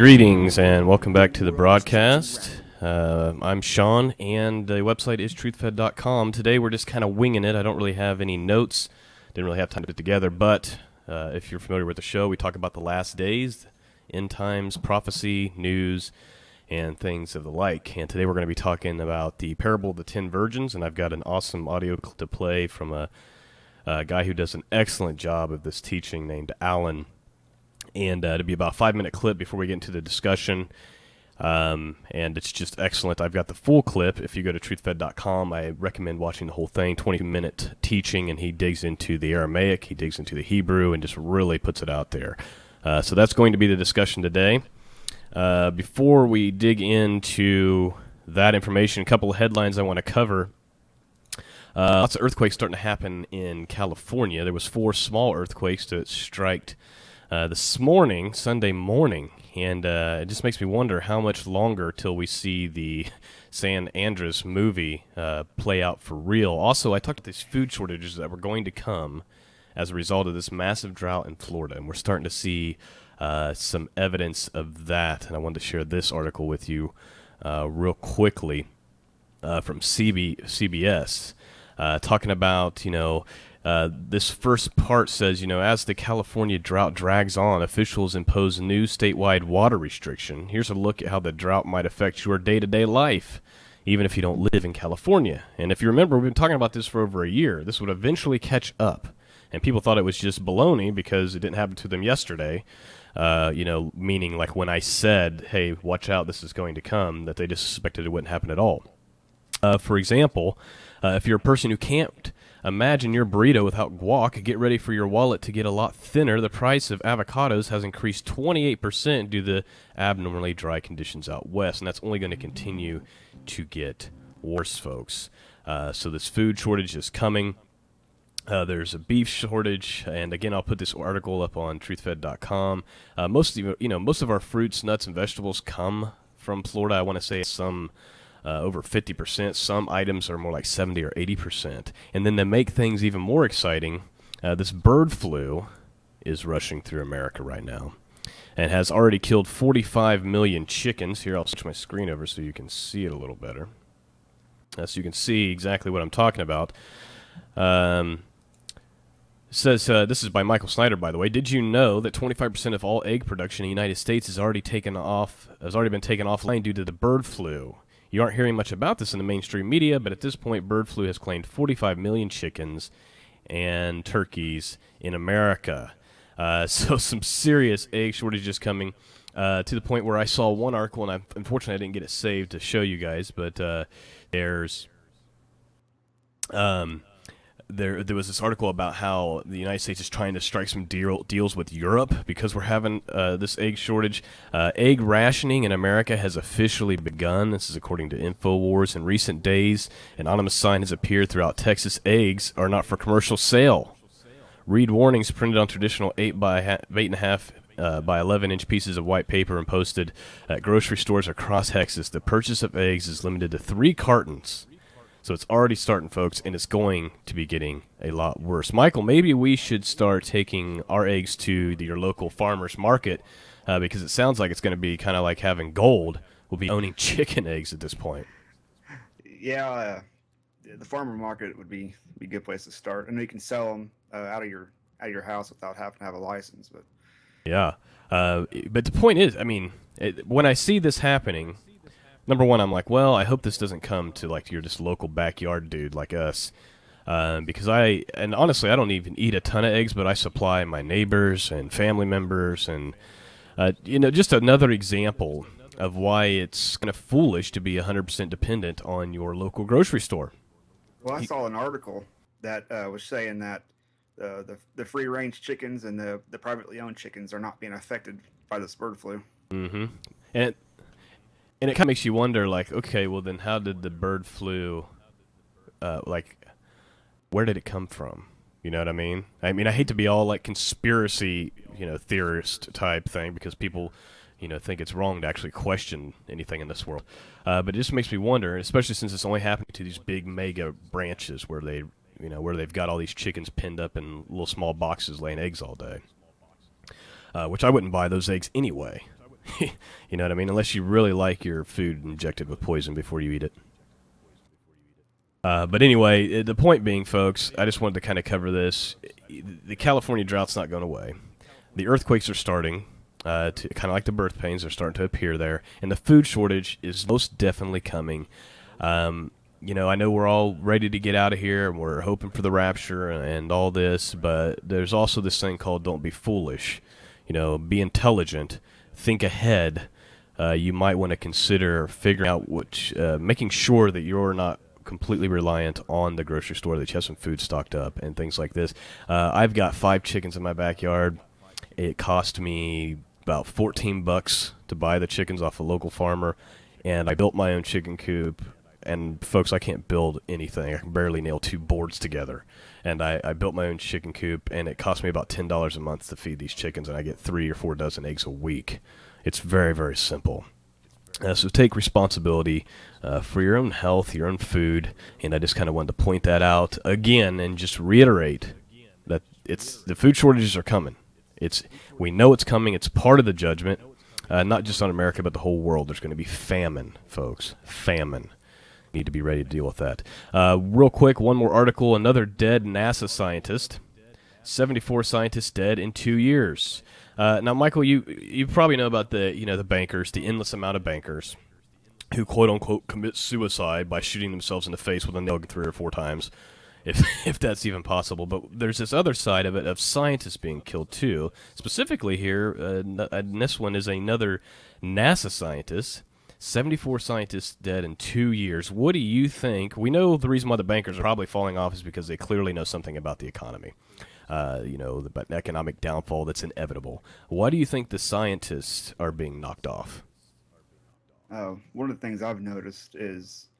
Greetings and welcome back to the broadcast. I'm Sean, and the website is truthfed.com. Today we're just kind of winging it. I don't really have any notes. Didn't really have time to put it together, but if you're familiar with the show, we talk about the last days, end times, prophecy, news, and things of the like. And today we're going to be talking about the parable of the 10 virgins, and I've got an awesome audio clip to play from a guy who does an excellent job of this teaching named Alan. And it'll be about a 5-minute clip before we get into the discussion. And it's just excellent. I've got the full clip. If you go to truthfed.com, I recommend watching the whole thing, 20-minute teaching, and he digs into the Aramaic, he digs into the Hebrew, and just really puts it out there. So that's going to be the discussion today. Before we dig into that information, a couple of headlines I want to cover. Lots of earthquakes starting to happen in California. There was 4 small earthquakes that striked this morning, Sunday morning, and it just makes me wonder how much longer till we see the San Andreas movie play out for real. Also, I talked about these food shortages that were going to come as a result of this massive drought in Florida, and we're starting to see some evidence of that, and I wanted to share this article with you real quickly from CBS, talking about, this first part says, as the California drought drags on, officials impose a new statewide water restriction. Here's a look at how the drought might affect your day-to-day life, even if you don't live in California. And if you remember, we've been talking about this for over a year. This would eventually catch up. And people thought it was just baloney because it didn't happen to them yesterday, meaning like when I said, hey, watch out, this is going to come, that they just suspected it wouldn't happen at all. For example, if you're a person who can't imagine your burrito without guac, get ready for your wallet to get a lot thinner. The price of avocados has increased 28% due to the abnormally dry conditions out west, and that's only going to continue to get worse, folks. So this food shortage is coming. There's a beef shortage, and again, I'll put this article up on truthfed.com. Most of our fruits, nuts, and vegetables come from Florida. I want to say some over 50%. Some items are more like 70 or 80%. And then to make things even more exciting, this bird flu is rushing through America right now and has already killed 45 million chickens. Here, I'll switch my screen over so you can see it a little better. So you can see exactly what I'm talking about. It says, this is by Michael Snyder, by the way. Did you know that 25% of all egg production in the United States has already been taken offline due to the bird flu? You aren't hearing much about this in the mainstream media, but at this point, bird flu has claimed 45 million chickens and turkeys in America. So some serious egg shortages coming to the point where I saw one article, and unfortunately I didn't get it saved to show you guys, but there's there was this article about how the United States is trying to strike some deals with Europe because we're having this egg shortage. Egg rationing in America has officially begun. This is according to InfoWars. In recent days, an anonymous sign has appeared throughout Texas. Eggs are not for commercial sale. Read warnings printed on traditional 8.5 by 11-inch pieces of white paper and posted at grocery stores across Texas. The purchase of eggs is limited to 3 cartons. So it's already starting, folks, and it's going to be getting a lot worse. Michael, maybe we should start taking our eggs to your local farmer's market because it sounds like it's going to be kind of like having gold. We'll be owning chicken eggs at this point. Yeah, the farmer market would be a good place to start. I know you can sell them out of your house without having to have a license. But yeah, but the point is, when I see this happening, number one, I'm like, well, I hope this doesn't come to like your just local backyard dude like us, because honestly, I don't even eat a ton of eggs, but I supply my neighbors and family members, and just another example of why it's kind of foolish to be 100% dependent on your local grocery store. Well, I saw an article that was saying that the free-range chickens and the privately owned chickens are not being affected by this bird flu. Mm-hmm. And it kind of makes you wonder, like, okay, well then how did the bird flu, where did it come from? You know what I mean? I hate to be all like conspiracy, theorist type thing because people, think it's wrong to actually question anything in this world. But it just makes me wonder, especially since it's only happening to these big mega branches where they've got all these chickens pinned up in little small boxes laying eggs all day. Which I wouldn't buy those eggs anyway. You know what I mean? Unless you really like your food injected with poison before you eat it. But anyway, the point being, folks, I just wanted to kind of cover this. The California drought's not going away. The earthquakes are starting, kind of like the birth pains are starting to appear there, and the food shortage is most definitely coming. I know we're all ready to get out of here, and we're hoping for the rapture and all this, but there's also this thing called don't be foolish. Be intelligent, think ahead. You might want to consider figuring out making sure that you're not completely reliant on the grocery store, that you have some food stocked up and things like this. I've got 5 chickens in my backyard. It cost me about $14 to buy the chickens off a local farmer, and I built my own chicken coop. And folks, I can't build anything. I can barely nail 2 boards together. And I built my own chicken coop, and it cost me about $10 a month to feed these chickens, and I get 3 or 4 dozen eggs a week. It's very, very simple. So take responsibility for your own health, your own food, and I just kind of wanted to point that out again and just reiterate that the food shortages are coming. We know it's coming. It's part of the judgment, not just on America, but the whole world. There's going to be famine, folks. Famine. Need to be ready to deal with that. Real quick, one more article. Another dead NASA scientist. 74 scientists dead in 2 years. Now, Michael, you probably know about the bankers, the endless amount of bankers who quote unquote commit suicide by shooting themselves in the face with a nail 3 or 4 times, if that's even possible. But there's this other side of it of scientists being killed too. Specifically here, and this one is another NASA scientist. 74 scientists dead in 2 years. What do you think? We know the reason why the bankers are probably falling off is because they clearly know something about the economy. The economic downfall that's inevitable. Why do you think the scientists are being knocked off? One of the things I've noticed is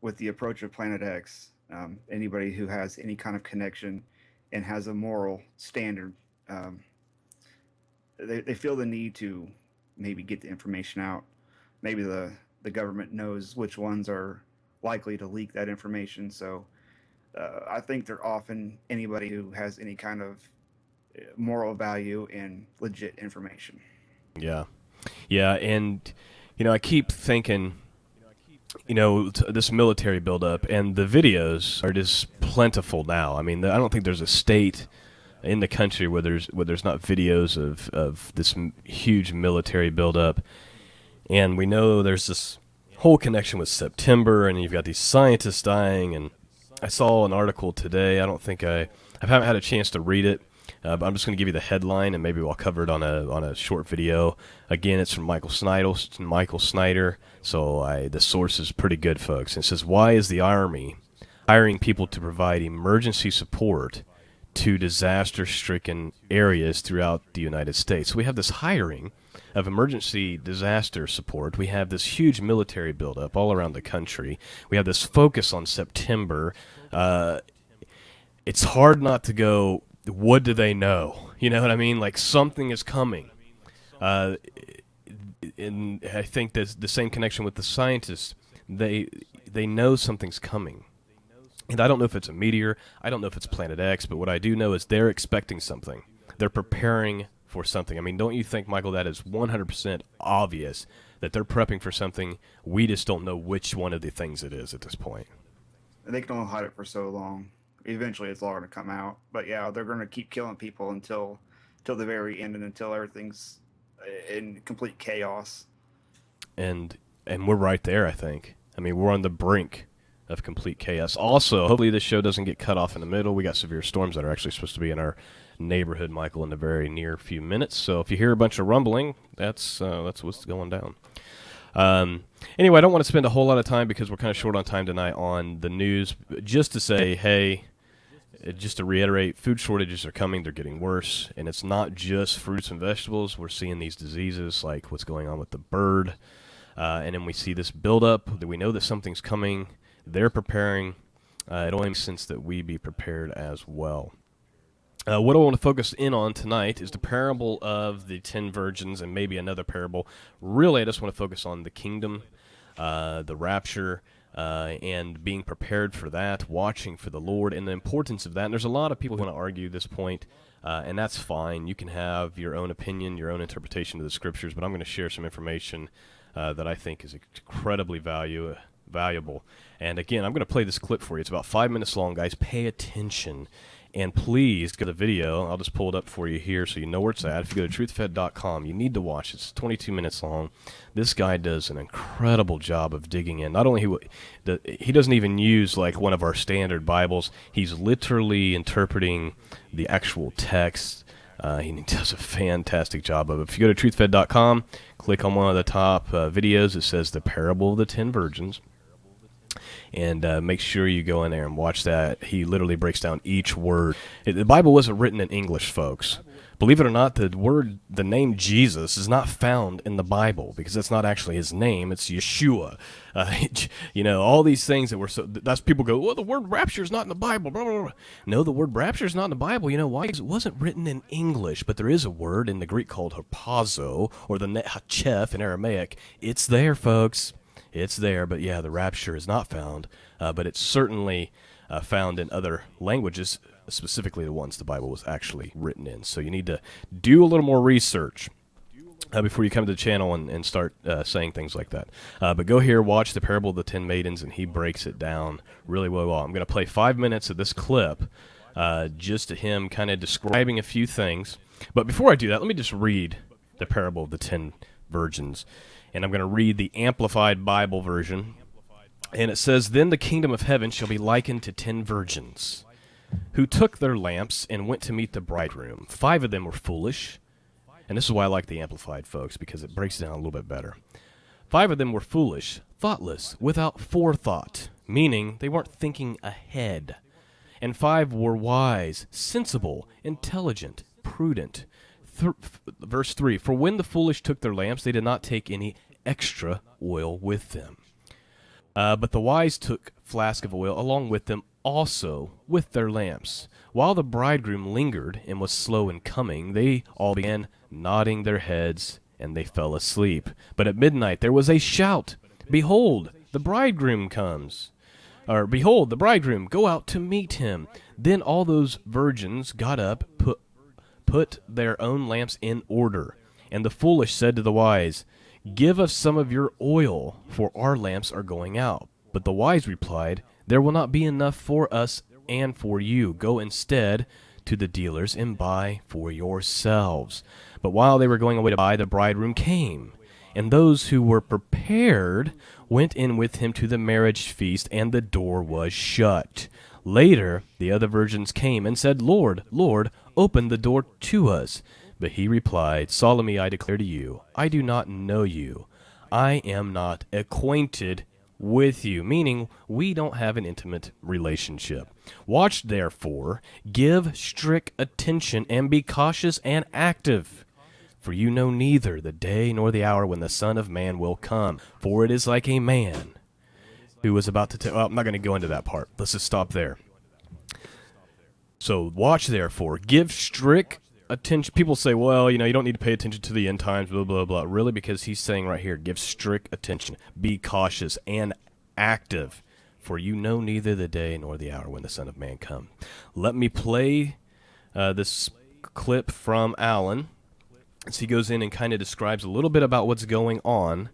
with the approach of Planet X, anybody who has any kind of connection and has a moral standard, they feel the need to maybe get the information out. Maybe the government knows which ones are likely to leak that information. So I think they're often anybody who has any kind of moral value and legit information. Yeah. Yeah, and, I keep thinking, this military buildup, and the videos are just plentiful now. I mean, I don't think there's a state in the country where there's not videos of this huge military buildup. And we know there's this whole connection with September, and you've got these scientists dying. And I saw an article today. I haven't had a chance to read it, but I'm just going to give you the headline, and maybe we'll cover it on a short video. Again, it's from Michael Snyder. So the source is pretty good, folks. And it says, "Why is the Army hiring people to provide emergency support to disaster-stricken areas throughout the United States?" So we have this hiring of emergency disaster support. We have this huge military buildup all around the country. We have this focus on September. It's hard not to go, what do they know? You know what I mean? Like, something is coming. And I think there's the same connection with the scientists. They know something's coming. And I don't know if it's a meteor. I don't know if it's Planet X. But what I do know is they're expecting something. They're preparing for something. I mean, don't you think, Michael, that is 100% obvious that they're prepping for something? We just don't know which one of the things it is at this point. They can only hide it for so long. Eventually, it's all going to come out. But yeah, they're going to keep killing people until the very end, and until everything's in complete chaos. And we're right there, I think. I mean, we're on the brink of complete chaos. Also, hopefully this show doesn't get cut off in the middle. We got severe storms that are actually supposed to be in our neighborhood, Michael, in the very near few minutes. So if you hear a bunch of rumbling, that's what's going down. Anyway, I don't want to spend a whole lot of time because we're kind of short on time tonight on the news. Just to say, hey, just to reiterate, food shortages are coming. They're getting worse, and it's not just fruits and vegetables. We're seeing these diseases like what's going on with the bird, and then we see this buildup. That we know that something's coming. They're preparing. It only makes sense that we be prepared as well. What I want to focus in on tonight is the parable of the 10 virgins and maybe another parable. Really, I just want to focus on the kingdom, the rapture, and being prepared for that, watching for the Lord, and the importance of that. And there's a lot of people who want to argue this point And that's fine. You can have your own opinion, your own interpretation of the scriptures, but I'm going to share some information that I think is incredibly valuable. And again, I'm going to play this clip for you. It's about 5 minutes long, guys. Pay attention. And please go to the video. I'll just pull it up for you here so you know where it's at. If you go to truthfed.com, you need to watch it. It's 22 minutes long. This guy does an incredible job of digging in. Not only he doesn't even use like one of our standard Bibles. He's literally interpreting the actual text. He does a fantastic job of it. If you go to truthfed.com, click on one of the top videos. It says The Parable of the 10 Virgins. And make sure you go in there and watch that. He literally breaks down each word. The Bible wasn't written in English, folks. Believe it or not, the name Jesus is not found in the Bible because that's not actually his name. It's Yeshua. All these things that's people go, well, the word rapture is not in the Bible. Blah, blah, blah. No, the word rapture is not in the Bible. You know why? Because it wasn't written in English, but there is a word in the Greek called harpazo, or the hachef in Aramaic. It's there, folks. It's there, but yeah, the rapture is not found, but it's certainly found in other languages, specifically the ones the Bible was actually written in. So you need to do a little more research before you come to the channel and start saying things like that. But go here, watch The Parable of the 10 Maidens, and he breaks it down really well. I'm going to play 5 minutes of this clip, just to him kind of describing a few things. But before I do that, let me just read The Parable of the 10 Virgins. And I'm going to read the Amplified Bible version. And it says, "Then the kingdom of heaven shall be likened to 10 virgins, who took their lamps and went to meet the bridegroom. 5 of them were foolish." And this is why I like the Amplified, folks, because it breaks it down a little bit better. 5 of them were foolish, thoughtless, without forethought, meaning they weren't thinking ahead. And 5 were wise, sensible, intelligent, prudent. Verse 3, "For when the foolish took their lamps, they did not take any extra oil with them. But the wise took flask of oil along with them also with their lamps. While the bridegroom lingered and was slow in coming, they all began nodding their heads, and they fell asleep. But at midnight there was a shout, 'Behold, the bridegroom comes!' Or, 'Behold, the bridegroom, go out to meet him.' Then all those virgins got up, put their own lamps in order. And the foolish said to the wise, 'Give us some of your oil, for our lamps are going out.' But the wise replied, 'There will not be enough for us and for you. Go instead to the dealers and buy for yourselves.' But while they were going away to buy, the bridegroom came. And those who were prepared went in with him to the marriage feast, and the door was shut. Later, the other virgins came and said, 'Lord, Lord, open the door to us.' But he replied, 'Solemnly I declare to you, I do not know you. I am not acquainted with you," meaning we don't have an intimate relationship. "Watch, therefore, give strict attention, and be cautious and active. For you know neither the day nor the hour when the Son of Man will come. For it is like a man who was about to tell..." Well, I'm not going to go into that part. Let's just stop there. So, watch, therefore, give strict attention. People say, well, you don't need to pay attention to the end times, blah, blah, blah. Really? Because he's saying right here, give strict attention, be cautious and active, for you know neither the day nor the hour when the Son of Man come. Let me play this clip from Alan, as he goes in and kind of describes a little bit about what's going on,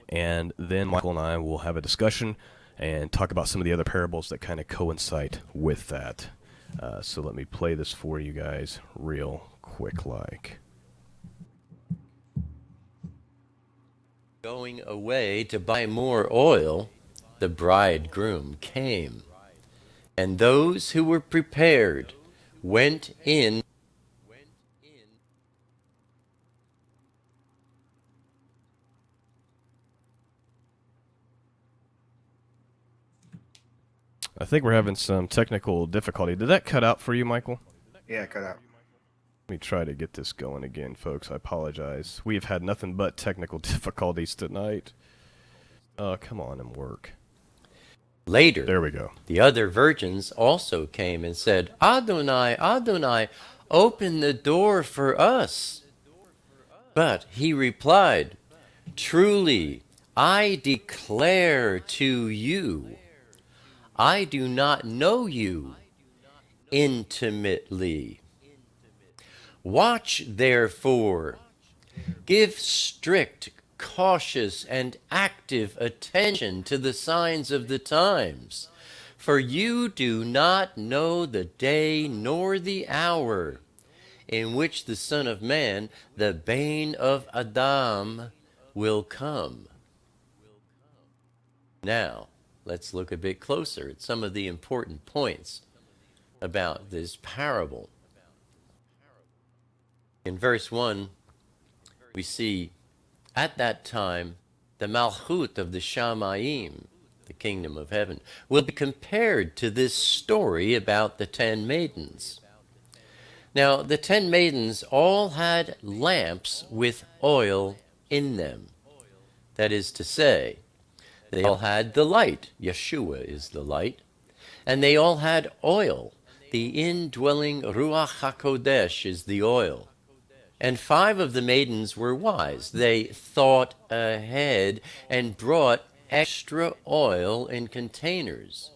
and then Michael and I will have a discussion and talk about some of the other parables that kind of coincide with that. So let me play this for you guys real quick like. Going away to buy more oil, the bridegroom came, and those who were prepared went in. I think we're having some technical difficulty. Did that cut out for you, Michael? Yeah, cut out. Let me try to get this going again, folks. I apologize. We have had nothing but technical difficulties tonight. Oh, come on and work. Later, there we go. The other virgins also came and said, "Adonai, Adonai, open the door for us." But he replied, "Truly, I declare to you, I do not know you intimately." Watch, therefore. Give strict, cautious, and active attention to the signs of the times, for you do not know the day nor the hour in which the Son of Man, the bane of Adam, will come. Now, let's look a bit closer at some of the important points about this parable. In verse 1, we see, at that time, the Malchut of the Shamayim, the kingdom of heaven, will be compared to this story about the 10 maidens. Now, the 10 maidens all had lamps with oil in them. That is to say, they all had the light. Yeshua is the light. And they all had oil. The indwelling Ruach HaKodesh is the oil. And 5 of the maidens were wise. They thought ahead and brought extra oil in containers.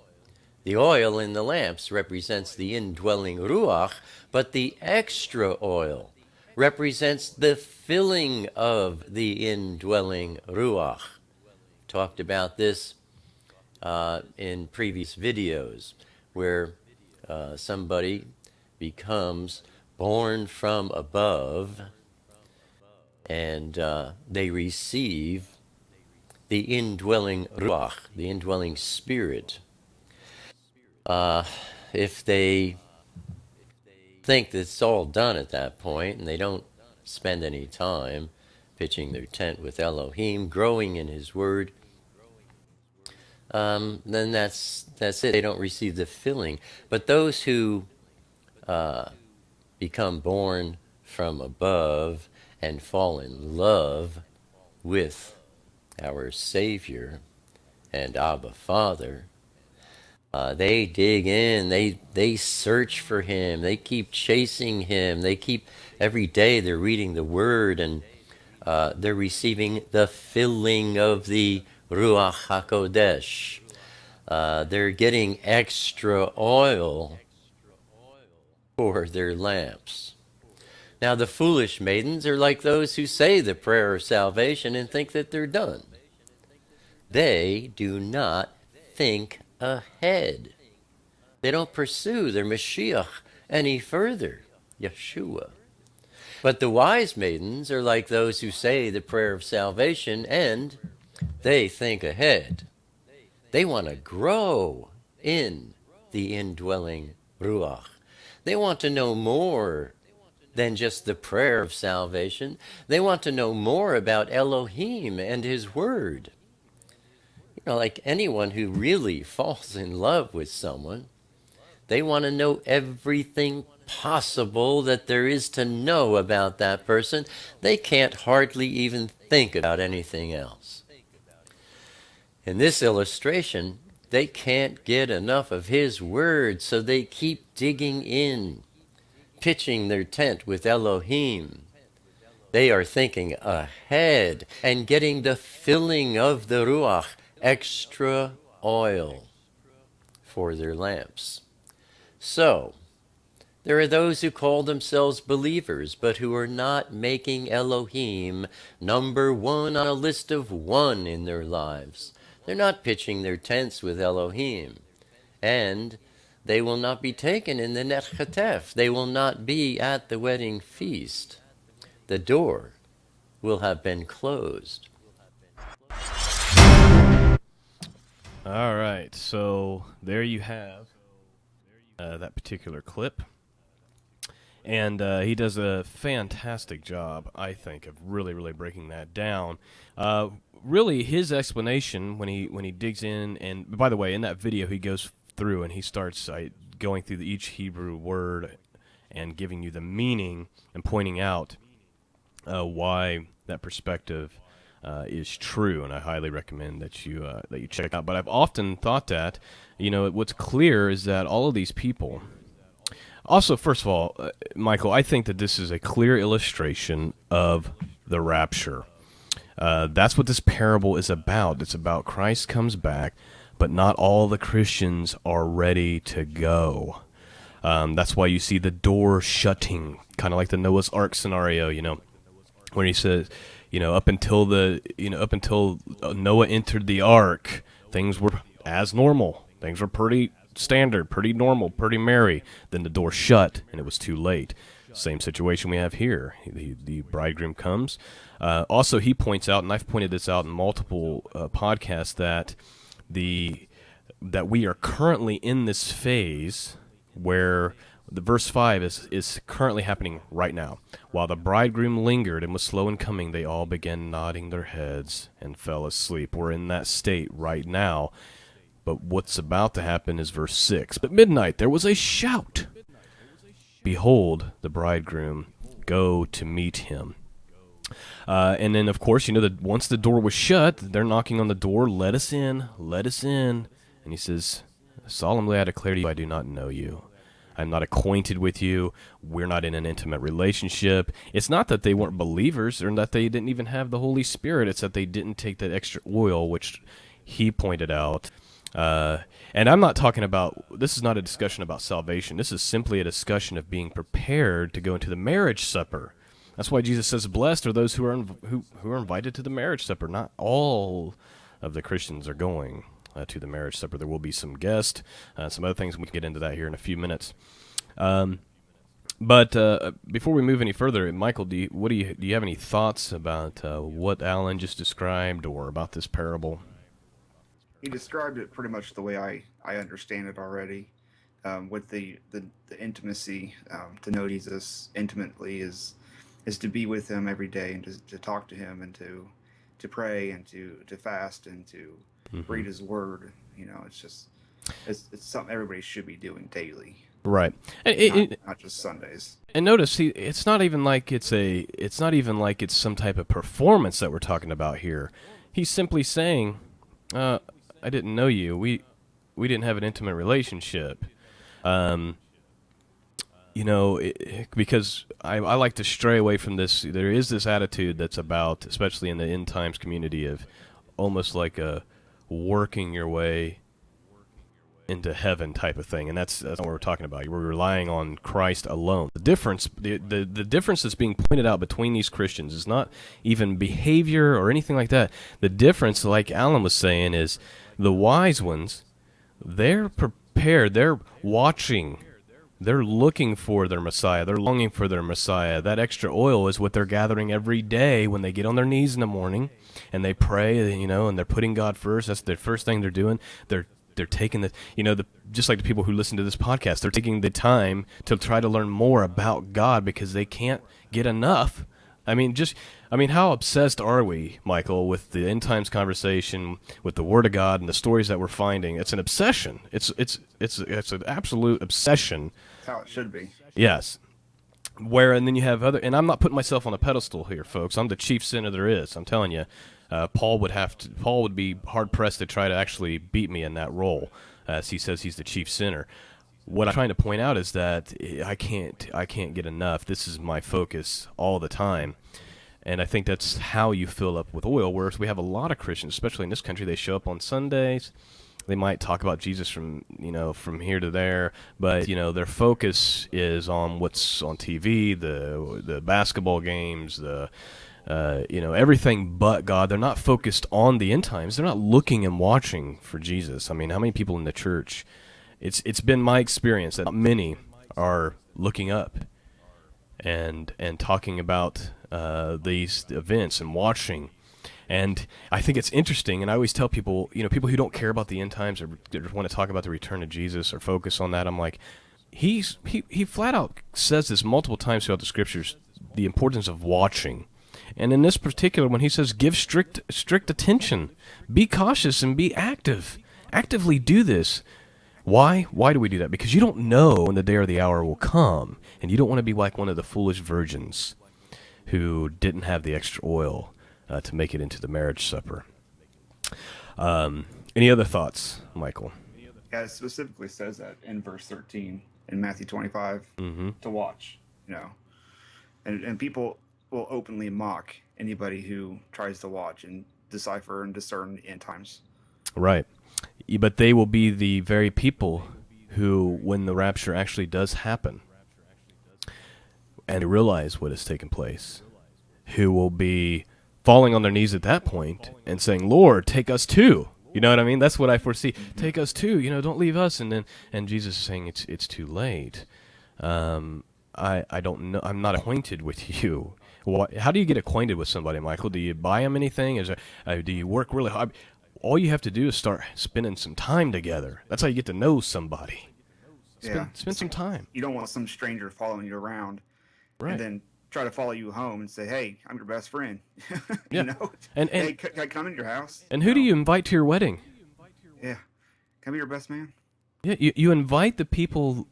The oil in the lamps represents the indwelling Ruach, but the extra oil represents the filling of the indwelling Ruach. Talked about this in previous videos, where somebody becomes born from above, and they receive the indwelling Ruach, the indwelling Spirit. If they think that it's all done at that point, and they don't spend any time pitching their tent with Elohim, growing in His Word, then that's it. They don't receive the filling. But those who become born from above and fall in love with our Savior and Abba Father, they dig in, they search for Him, they keep chasing Him, every day they're reading the Word, and they're receiving the filling of the Ruach HaKodesh. They're getting extra oil for their lamps. Now, the foolish maidens are like those who say the prayer of salvation and think that they're done. They do not think ahead. They don't pursue their Mashiach any further, Yeshua. But the wise maidens are like those who say the prayer of salvation and they think ahead. They want to grow in the indwelling Ruach. They want to know more than just the prayer of salvation. They want to know more about Elohim and His Word. You know, like anyone who really falls in love with someone, they want to know everything possible that there is to know about that person. They can't hardly even think about anything else. In this illustration, they can't get enough of His Word, so they keep digging in, pitching their tent with Elohim. They are thinking ahead and getting the filling of the Ruach, extra oil for their lamps. So, there are those who call themselves believers, but who are not making Elohim number 1 on a list of 1 in their lives. They're not pitching their tents with Elohim. And they will not be taken in the Net Chatef. They will not be at the wedding feast. The door will have been closed. All right, so there you have that particular clip. And he does a fantastic job, I think, of really breaking that down. Really, his explanation when he digs in, and by the way, in that video, he goes through and he starts going through each Hebrew word and giving you the meaning and pointing out why that perspective is true, and I highly recommend that you check it out. But I've often thought that, what's clear is that all of these people. Also, first of all, Michael, I think that this is a clear illustration of the rapture. That's what this parable is about. It's about Christ comes back, but not all the Christians are ready to go. That's why you see the door shutting, kind of like the Noah's Ark scenario, when he says, up until Noah entered the ark, things were as normal. Things were pretty standard, pretty normal, pretty merry. Then the door shut, and it was too late. Same situation we have here. The bridegroom comes. Also, he points out, and I've pointed this out in multiple podcasts, that we are currently in this phase where the verse 5 is currently happening right now. While the bridegroom lingered and was slow in coming, they all began nodding their heads and fell asleep. We're in that state right now. But what's about to happen is verse 6. But midnight there was a shout. Behold, the bridegroom, go to meet him. And then, of course, that once the door was shut, they're knocking on the door, let us in, let us in. And he says, solemnly I declare to you, I do not know you. I'm not acquainted with you. We're not in an intimate relationship. It's not that they weren't believers or that they didn't even have the Holy Spirit. It's that they didn't take that extra oil, which he pointed out. And I'm not talking about, this is not a discussion about salvation. This is simply a discussion of being prepared to go into the marriage supper. That's why Jesus says, blessed are those who are invited to the marriage supper. Not all of the Christians are going to the marriage supper. There will be some guests, some other things. We can get into that here in a few minutes. But before we move any further, Michael, do you have any thoughts about what Alan just described or about this parable? He described it pretty much the way I understand it already, with the intimacy. To know Jesus intimately is to be with him every day and to talk to him and to pray and to fast and to read his word. It's something everybody should be doing daily. Right. Not just Sundays. And notice, it's not even like it's some type of performance that we're talking about here. He's simply saying, I didn't know you. We didn't have an intimate relationship. Because I like to stray away from this. There is this attitude that's about, especially in the end times community, of almost like a working your way into heaven type of thing, and that's what we're talking about. We're relying on Christ alone. The difference that's being pointed out between these Christians is not even behavior or anything like that. The difference, like Alan was saying, is the wise ones, they're prepared, they're watching, they're looking for their Messiah, they're longing for their Messiah. That extra oil is what they're gathering every day when they get on their knees in the morning and they pray, and they're putting God first. That's the first thing they're doing. They're taking just like the people who listen to this podcast, they're taking the time to try to learn more about God because they can't get enough. How obsessed are we, Michael, with the end times conversation, with the Word of God and the stories that we're finding? It's an obsession. It's an absolute obsession. That's how it should be. Yes. And then you have and I'm not putting myself on a pedestal here, folks. I'm the chief sinner there is. I'm telling you. Paul would be hard pressed to try to actually beat me in that role, as he says he's the chief sinner. What I'm trying to point out is that I can't get enough. This is my focus all the time, and I think that's how you fill up with oil. Whereas we have a lot of Christians, especially in this country, they show up on Sundays. They might talk about Jesus from here to there, but their focus is on what's on TV, the basketball games, everything but God. They're not focused on the end times. They're not looking and watching for Jesus. How many people in the church? It's been my experience that many are looking up and talking about these events and watching. And I think it's interesting, and I always tell people, people who don't care about the end times or want to talk about the return of Jesus or focus on that, I'm like, he flat out says this multiple times throughout the scriptures, the importance of watching. And in this particular one, he says, give strict attention, be cautious, and be active. Actively do this. Why? Why do we do that? Because you don't know when the day or the hour will come, and you don't want to be like one of the foolish virgins who didn't have the extra oil to make it into the marriage supper. Any other thoughts, Michael? Yeah, it specifically says that in verse 13 in Matthew 25 to watch, and people will openly mock anybody who tries to watch and decipher and discern the end times. Right. But they will be the very people who, when the rapture actually does happen, and they realize what has taken place, who will be falling on their knees at that point and saying, "Lord, take us too." You know what I mean? That's what I foresee. Take us too. Don't leave us. And Jesus is saying it's too late. I don't know. I'm not acquainted with you. How do you get acquainted with somebody, Michael? Do you buy them anything? Do you work really hard? All you have to do is start spending some time together. That's how you get to know somebody. Spend some time. You don't want some stranger following you around, Right? And then try to follow you home and say, "Hey, I'm your best friend." Yeah. And hey, can I come into your house? And who do you invite to your wedding? Yeah, can I be your best man? Yeah, you invite the people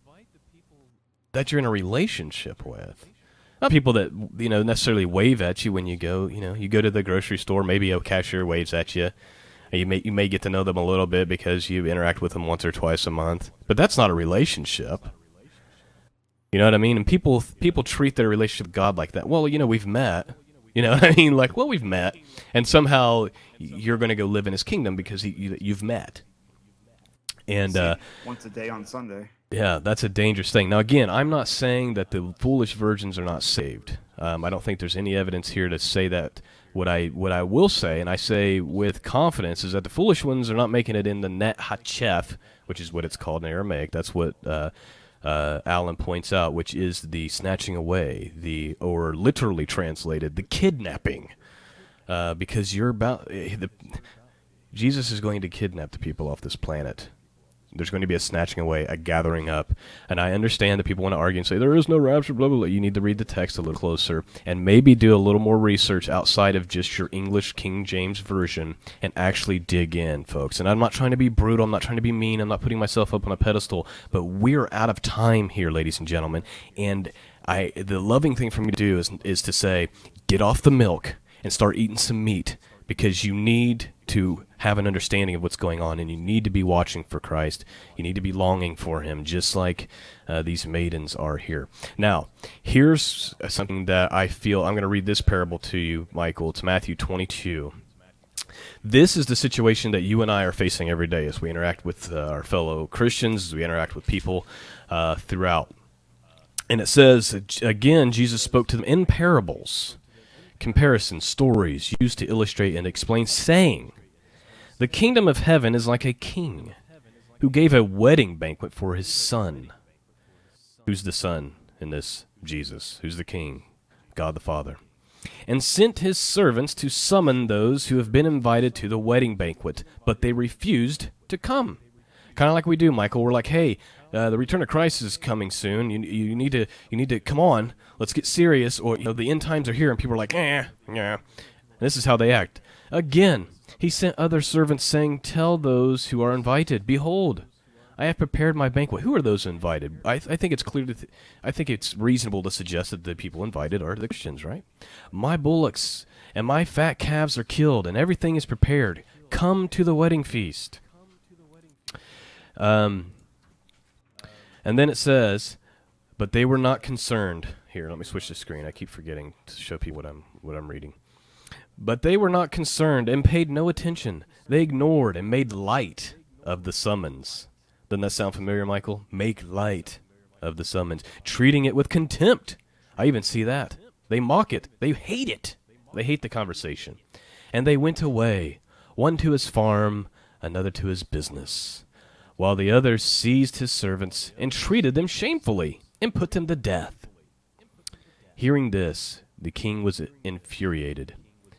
that you're in a relationship with. Not people that necessarily wave at you when you go. You go to the grocery store. Maybe a cashier waves at you. You may get to know them a little bit because you interact with them once or twice a month. But that's not a relationship. You know what I mean? And people treat their relationship with God like that. Well, we've met. You know what I mean? Like, well, we've met, and somehow you're going to go live in His kingdom because you've met. And once a day on Sunday. Yeah, that's a dangerous thing. Now, again, I'm not saying that the foolish virgins are not saved. I don't think there's any evidence here to say that. What I will say, and I say with confidence, is that the foolish ones are not making it in the net hachef, which is what it's called in Aramaic. That's what Alan points out, which is the snatching away, or literally translated, the kidnapping. Because Jesus is going to kidnap the people off this planet. There's going to be a snatching away, a gathering up. And I understand that people want to argue and say, there is no rapture, blah, blah, blah. You need to read the text a little closer and maybe do a little more research outside of just your English King James Version and actually dig in, folks. And I'm not trying to be brutal. I'm not trying to be mean. I'm not putting myself up on a pedestal. But we're out of time here, ladies and gentlemen. And the loving thing for me to do is to say, get off the milk and start eating some meat, because you need to have an understanding of what's going on, and you need to be watching for Christ. You need to be longing for Him, just like these maidens are here. Now, here's something that I feel. I'm going to read this parable to you, Michael. It's Matthew 22. This is the situation that you and I are facing every day as we interact with our fellow Christians, as we interact with people throughout. And it says, again, Jesus spoke to them in parables, comparisons, stories used to illustrate and explain, saying, the kingdom of heaven is like a king who gave a wedding banquet for his son. Who's the son in this? Jesus. Who's the king? God the Father. And sent his servants to summon those who have been invited to the wedding banquet, but they refused to come. Kind of like we do, Michael. We're like, hey, the return of Christ is coming soon. You need to come on. Let's get serious. Or the end times are here, and people are like, yeah. And this is how they act. Again, he sent other servants, saying, tell those who are invited, behold, I have prepared my banquet. Who are those invited? I think it's clear. I think it's reasonable to suggest that the people invited are the Christians, right? My bullocks and my fat calves are killed, and everything is prepared. Come to the wedding feast. And then it says, but they were not concerned. Here, let me switch the screen. I keep forgetting to show people what I'm reading. But they were not concerned and paid no attention. They ignored and made light of the summons. Doesn't that sound familiar, Michael? Make light of the summons. Treating it with contempt. I even see that. They mock it. They hate it. They hate the conversation. And they went away, one to his farm, another to his business, while the others seized his servants and treated them shamefully and put them to death. Hearing this, the king was infuriated,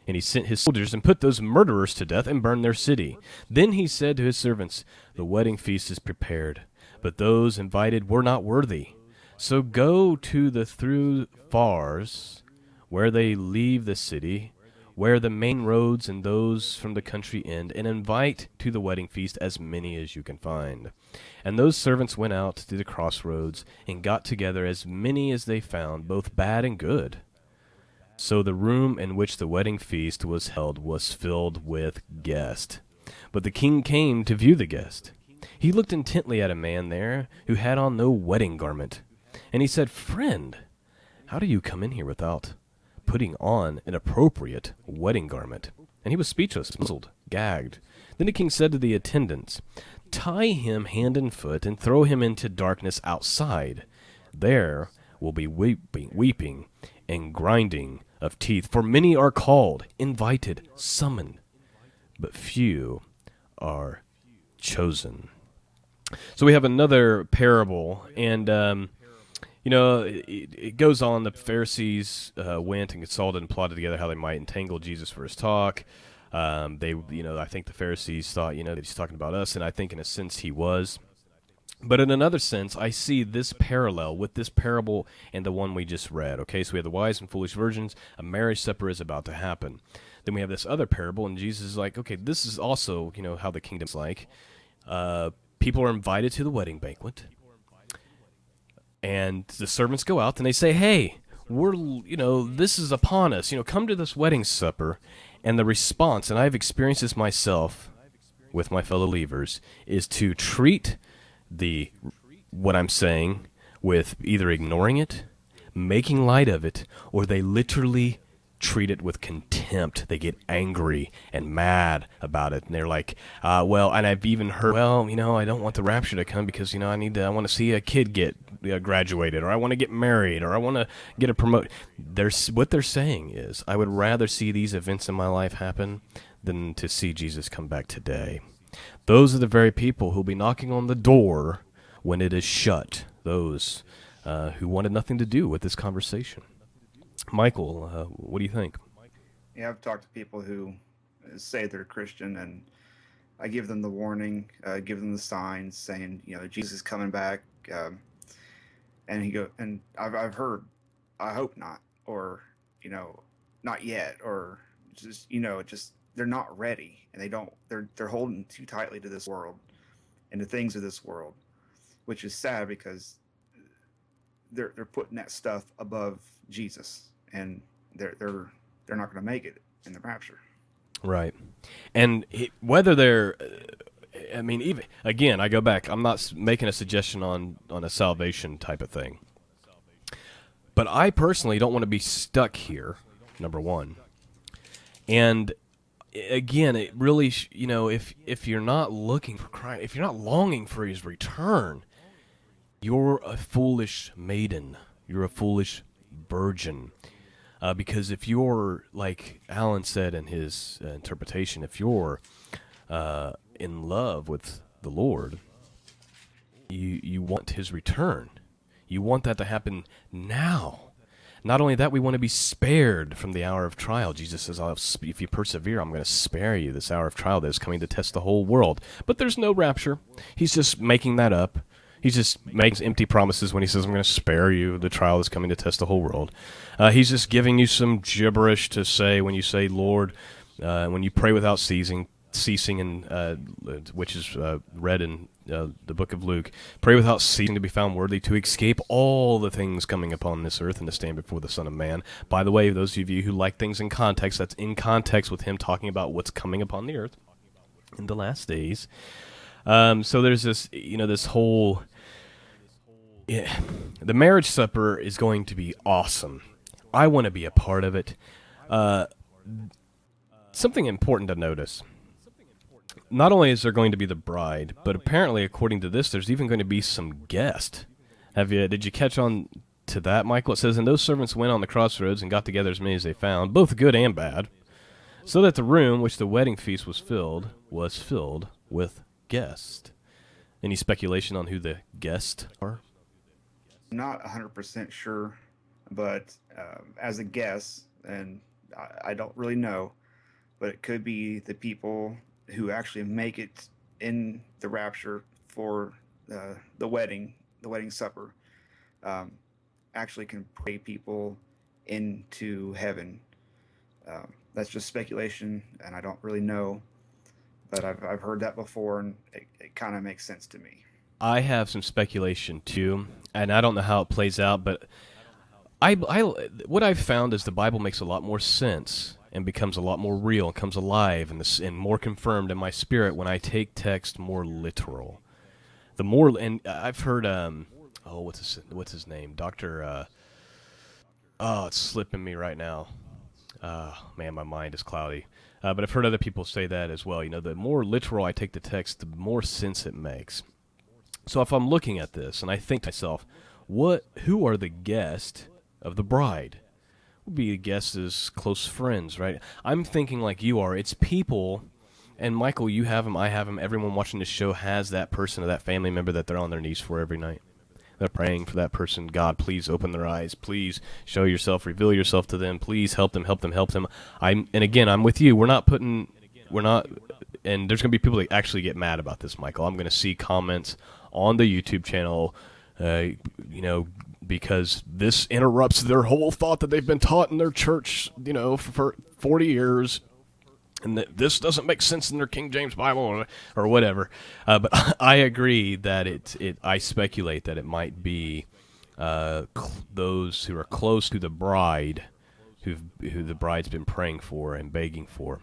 and he sent his soldiers and put those murderers to death and burned their city. Then he said to his servants, the wedding feast is prepared, but those invited were not worthy. So go to the through fars, where they leave the city, where the main roads and those from the country end, and invite to the wedding feast as many as you can find. And those servants went out to the crossroads and got together as many as they found, both bad and good. So the room in which the wedding feast was held was filled with guests. But the king came to view the guest. He looked intently at a man there who had on no wedding garment. And he said, friend, how do you come in here without putting on an appropriate wedding garment? And he was speechless, muzzled, gagged. Then the king said to the attendants, tie him hand and foot and throw him into darkness outside. There will be weeping and grinding of teeth, for many are called, invited, summoned, but few are chosen. So we have another parable, and it goes on. The Pharisees went and consulted and plotted together how they might entangle Jesus for his talk. I think the Pharisees thought, that he's talking about us, and I think in a sense he was. But in another sense, I see this parallel with this parable and the one we just read. Okay, so we have the wise and foolish virgins. A marriage supper is about to happen. Then we have this other parable, and Jesus is like, okay, this is also, how the kingdom's like. People are invited to the wedding banquet, and the servants go out, and they say, hey, this is upon us. Come to this wedding supper. And the response, and I've experienced this myself with my fellow believers, is to treat what I'm saying with either ignoring it, making light of it, or they literally treat it with contempt. They get angry and mad about it, and they're like, and I've even heard, I don't want the rapture to come because, I want to see a kid get graduated, or I want to get married, or I want to get a promote. What they're saying is, I would rather see these events in my life happen than to see Jesus come back today. Those are the very people who'll be knocking on the door when it is shut. Those who wanted nothing to do with this conversation. Michael, what do you think? Yeah, I've talked to people who say they're Christian, and I give them the warning, give them the signs, saying, Jesus is coming back. And I've heard, I hope not, or not yet, or just they're not ready, and they're holding too tightly to this world and the things of this world, which is sad because they're putting that stuff above Jesus, and they're not going to make it in the rapture. Right. And whether they're, even again, I go back. I'm not making a suggestion on a salvation type of thing, but I personally don't want to be stuck here. Number one, and again, it really, if you're not looking for Christ, if you're not longing for His return, you're a foolish maiden. You're a foolish virgin. Because if you're, like Alan said in his interpretation, if you're in love with the Lord, you want His return. You want that to happen now. Not only that, we want to be spared from the hour of trial. Jesus says, if you persevere, I'm going to spare you this hour of trial that is coming to test the whole world. But there's no rapture. He's just making that up. He just makes empty promises when he says, I'm going to spare you the trial that's coming to test the whole world. He's just giving you some gibberish to say when you say, Lord, when you pray without ceasing, which is read in the book of Luke, pray without ceasing to be found worthy to escape all the things coming upon this earth and to stand before the Son of Man. By the way, those of you who like things in context, that's in context with him talking about what's coming upon the earth in the last days. So there's this, this whole... Yeah, the marriage supper is going to be awesome. I want to be a part of it. Something important to notice. Not only is there going to be the bride, but apparently, according to this, there's even going to be some guest. Did you catch on to that, Michael? It says, and those servants went on the crossroads and got together as many as they found, both good and bad, so that the room which the wedding feast was filled with guests. Any speculation on who the guests are? Not 100% sure, but as a guess, and I don't really know, but it could be the people who actually make it in the rapture for the wedding supper, actually can pray people into heaven. That's just speculation, and I don't really know, but I've heard that before, and it kind of makes sense to me. I have some speculation too, and I don't know how it plays out, but what I've found is the Bible makes a lot more sense and becomes a lot more real, comes alive, and more confirmed in my spirit when I take text more literal. And I've heard, what's his name, Doctor. It's slipping me right now. Man, my mind is cloudy. But I've heard other people say that as well. The more literal I take the text, the more sense it makes. So if I'm looking at this and I think to myself, who are the guests of the bride? Would be the guests as close friends, right? I'm thinking like you are. It's people, and Michael, you have them, I have them. Everyone watching this show has that person or that family member that they're on their knees for every night. They're praying for that person. God, please open their eyes. Please show yourself, reveal yourself to them. Please help them, help them, help them. And again, I'm with you. We're not, and there's going to be people that actually get mad about this, Michael. I'm going to see comments on the YouTube channel, because this interrupts their whole thought that they've been taught in their church, for 40 years. And that this doesn't make sense in their King James Bible or whatever. But I agree that I speculate that it might be those who are close to the bride, who the bride's been praying for and begging for.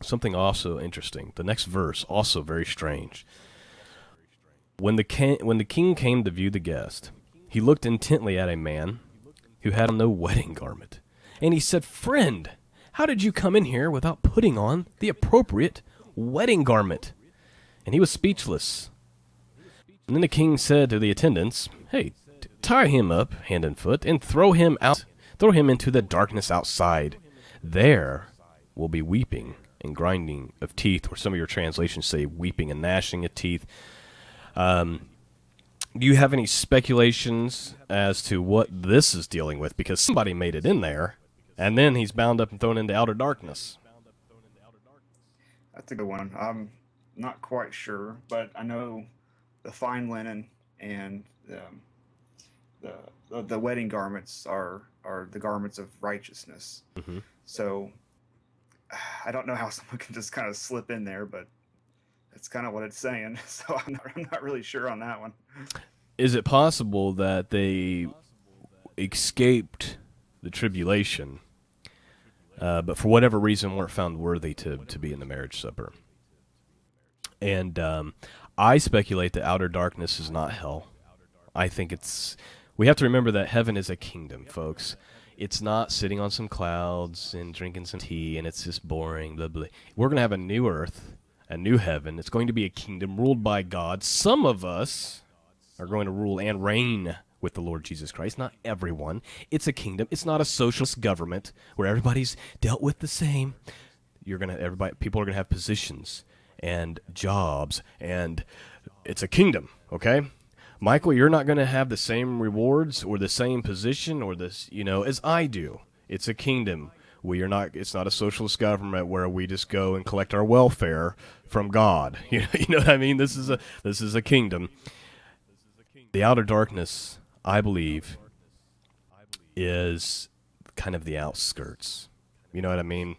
Something also interesting. The next verse, also very strange. When the king came to view the guest, he looked intently at a man who had on no wedding garment. And he said, "Friend, how did you come in here without putting on the appropriate wedding garment?" And he was speechless. And then the king said to the attendants, "Hey, tie him up hand and foot and throw him into the darkness outside. There will be weeping and grinding of teeth," or some of your translations say weeping and gnashing of teeth. Do you have any speculations as to what this is dealing with? Because somebody made it in there, and then he's bound up and thrown into outer darkness. That's a good one. I'm not quite sure, but I know the fine linen and the wedding garments are the garments of righteousness. Mm-hmm. So I don't know how someone can just kind of slip in there, but that's kind of what it's saying. So I'm not really sure on that one. Is it possible that they escaped the tribulation, but for whatever reason weren't found worthy to be in the marriage supper? And I speculate that outer darkness is not hell. I think we have to remember that heaven is a kingdom, folks. It's not sitting on some clouds and drinking some tea and it's just boring, blah, blah. We're going to have a new earth, a new heaven. It's going to be a kingdom ruled by God. Some of us are going to rule and reign with the Lord Jesus Christ. Not everyone. It's a kingdom. It's not a socialist government where everybody's dealt with the same. People are going to have positions and jobs, and it's a kingdom, okay? Michael, you're not going to have the same rewards or the same position or this, as I do. It's a kingdom. It's not a socialist government where we just go and collect our welfare from God. You know what I mean? This is a kingdom. The outer darkness, I believe, is kind of the outskirts. You know what I mean?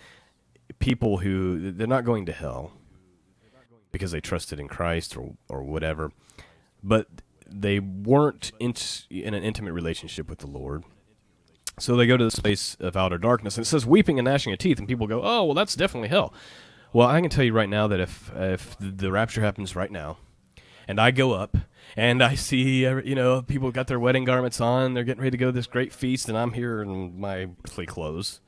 People who, they're not going to hell because they trusted in Christ or whatever, but they weren't in an intimate relationship with the Lord. So they go to the space of outer darkness, and it says weeping and gnashing of teeth, and people go, "Oh, well, that's definitely hell." Well, I can tell you right now that if the rapture happens right now, and I go up, and I see, people got their wedding garments on, they're getting ready to go to this great feast, and I'm here in my earthly clothes,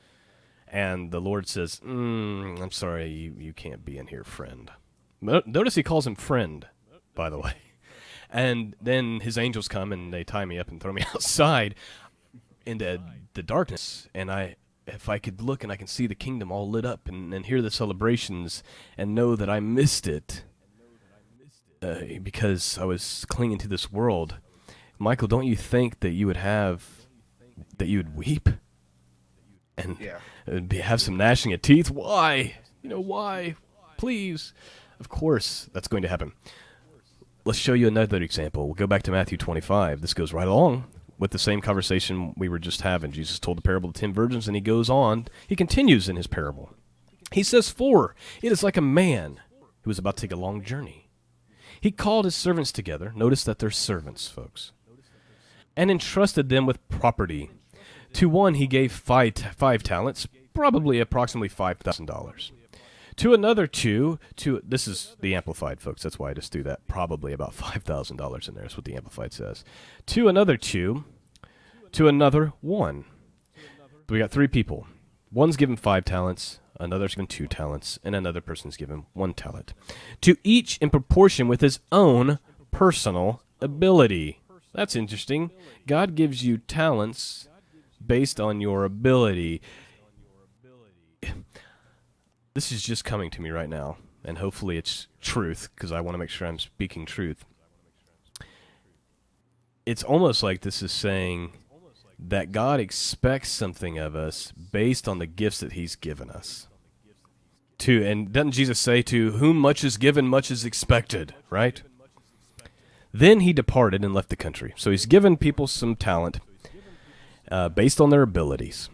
and the Lord says, "I'm sorry, you can't be in here, friend." Notice he calls him friend, by the way. And then his angels come, and they tie me up and throw me outside into the darkness, and if I could look and I can see the kingdom all lit up and hear the celebrations and know that I missed it because I was clinging to this world, Michael, don't you think that you would weep and have some gnashing of teeth? Why? Why? Please. Of course, that's going to happen. Let's show you another example. We'll go back to Matthew 25. This goes right along with the same conversation we were just having. Jesus told the parable of 10 virgins, and he goes on. He continues in his parable. He says, "For it is like a man who was about to take a long journey. He called his servants together." Notice that they're servants, folks. "And entrusted them with property. To one he gave five talents, approximately $5,000. To another two, this is the Amplified, folks. That's why I just do that. Probably about $5,000 in there. That's what the Amplified says. To another two, to another one." We got three people. One's given 5 talents, another's given 2 talents, and another person's given 1 talent. To each in proportion with his own personal ability. That's interesting. God gives you talents based on your ability. This is just coming to me right now, and hopefully it's truth, because I want to make sure I'm speaking truth. It's almost like this is saying that God expects something of us based on the gifts that he's given us. And doesn't Jesus say, to whom much is given, much is expected, right? Then he departed and left the country. So he's given people some talent based on their abilities.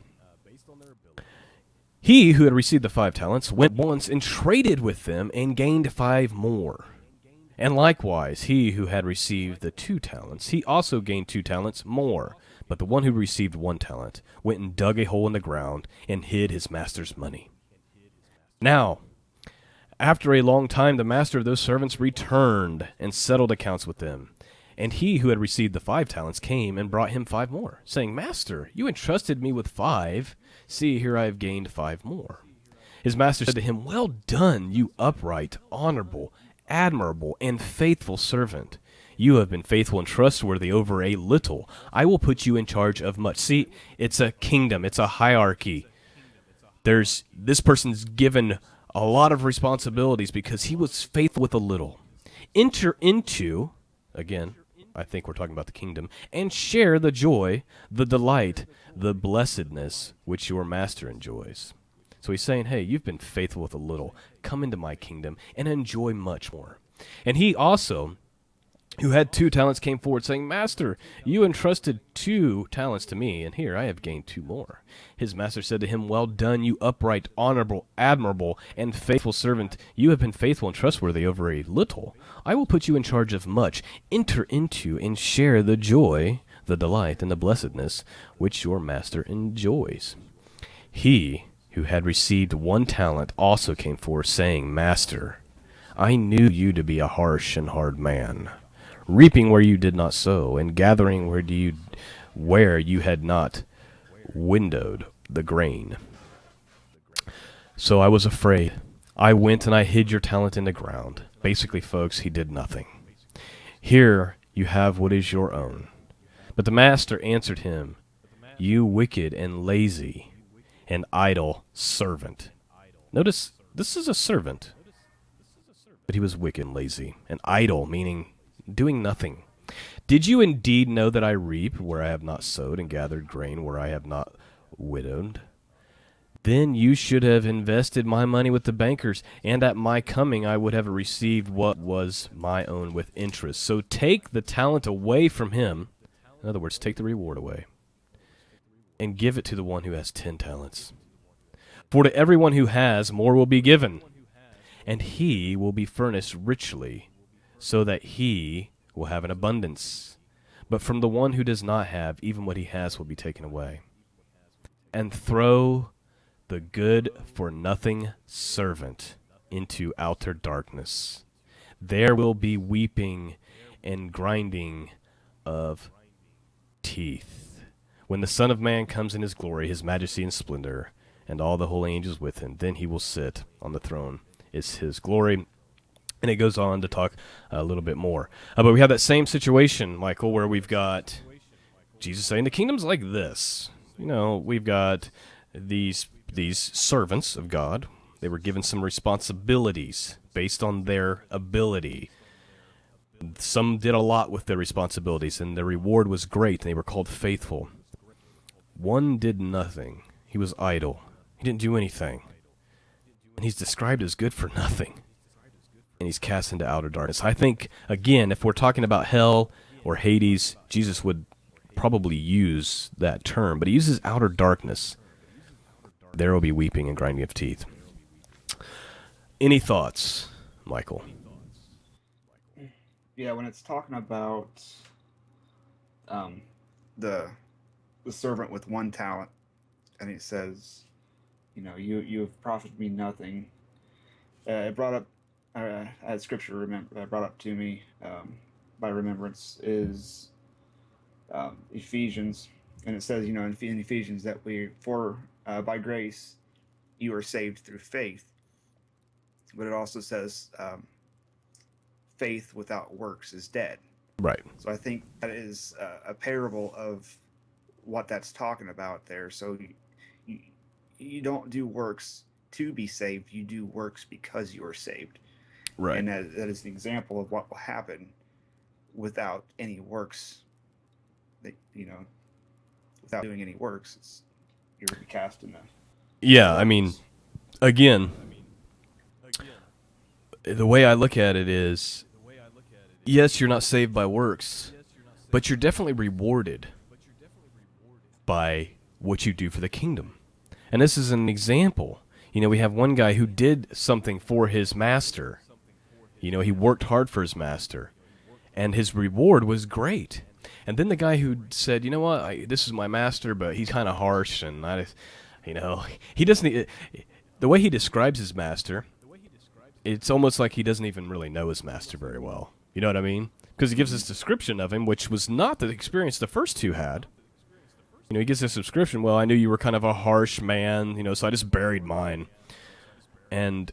He who had received the 5 talents went once and traded with them and gained 5 more. And likewise, he who had received the 2 talents, he also gained 2 talents more. But the one who received 1 talent went and dug a hole in the ground and hid his master's money. Now, after a long time, the master of those servants returned and settled accounts with them. And he who had received the 5 talents came and brought him 5 more, saying, Master, you entrusted me with 5. See, here I have gained 5 more. His master said to him, Well done, you upright, honorable, admirable, and faithful servant. You have been faithful and trustworthy over a little. I will put you in charge of much. See, it's a kingdom. It's a hierarchy. This person's given a lot of responsibilities because he was faithful with a little. Enter into, again, I think we're talking about the kingdom, and share the joy, the delight, the blessedness which your master enjoys. So he's saying, hey, you've been faithful with a little. Come into my kingdom and enjoy much more. And he also, who had 2 talents, came forward, saying, Master, you entrusted 2 talents to me, and here I have gained 2 more. His master said to him, Well done, you upright, honorable, admirable, and faithful servant. You have been faithful and trustworthy over a little. I will put you in charge of much. Enter into and share the joy, the delight, and the blessedness which your master enjoys. He who had received 1 talent also came forward, saying, Master, I knew you to be a harsh and hard man, reaping where you did not sow, and gathering where you had not windowed the grain. So I was afraid. I went and I hid your talent in the ground. Basically, folks, he did nothing. Here you have what is your own. But the master answered him, You wicked and lazy and idle servant. Notice, this is a servant, but he was wicked and lazy, and idle, meaning doing nothing. Did you indeed know that I reap where I have not sowed and gathered grain where I have not widowed? Then you should have invested my money with the bankers, and at my coming I would have received what was my own with interest. So take the talent away from him. In other words, take the reward away, and give it to the one who has 10 talents. For to everyone who has, more will be given, and he will be furnished richly, so that he will have an abundance. But from the one who does not have, even what he has will be taken away. And throw the good-for-nothing servant into outer darkness. There will be weeping and grinding of teeth. When the Son of Man comes in his glory, his majesty and splendor, and all the holy angels with him, then he will sit on the throne. It's his glory. And it goes on to talk a little bit more. But we have that same situation, Michael, where we've got Jesus saying the kingdom's like this. You know, we've got these servants of God. They were given some responsibilities based on their ability. Some did a lot with their responsibilities, and their reward was great, and they were called faithful. One did nothing. He was idle. He didn't do anything. And he's described as good for nothing. And he's cast into outer darkness. I think, again, if we're talking about hell or Hades, Jesus would probably use that term, but he uses outer darkness. There will be weeping and grinding of teeth. Any thoughts, Michael? Yeah, when it's talking about the servant with 1 talent, and it says, you have profited me nothing. It brought up, as scripture brought up to me by remembrance is Ephesians, and it says, in Ephesians that by grace you are saved through faith, but it also says faith without works is dead. Right. So I think that is a parable of what that's talking about there. So you, you don't do works to be saved, you do works because you are saved. Right. And that is an example of what will happen without any works. That, without doing any works, you're going to be cast in Yeah, the I mean, darkness. again, the way I look at it is, yes, you're not saved by works, but you're definitely rewarded by what you do for the kingdom. And this is an example. We have one guy who did something for his master. He worked hard for his master, and his reward was great. And then the guy who said, you know what, this is my master, but he's kind of harsh, and he doesn't. The way he describes his master, it's almost like he doesn't even really know his master very well. You know what I mean? Because he gives this description of him, which was not the experience the first two had. He gives this description, well, I knew you were kind of a harsh man, so I just buried mine. And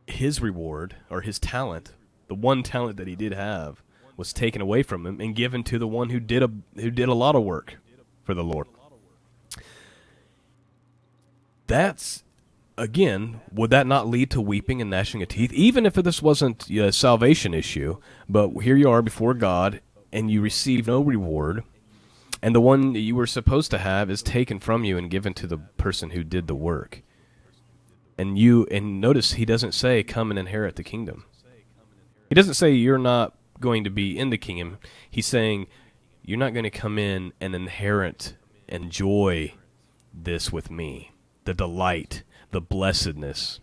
his reward, or his talent, the one talent that he did have, was taken away from him and given to the one who did a lot of work for the Lord. That's, again, would that not lead to weeping and gnashing of teeth? Even if this wasn't a salvation issue, but here you are before God, and you receive no reward, and the one that you were supposed to have is taken from you and given to the person who did the work. And notice he doesn't say, come and inherit the kingdom. He doesn't say you're not going to be in the kingdom. He's saying you're not going to come in and inherit, enjoy this with me. The delight, the blessedness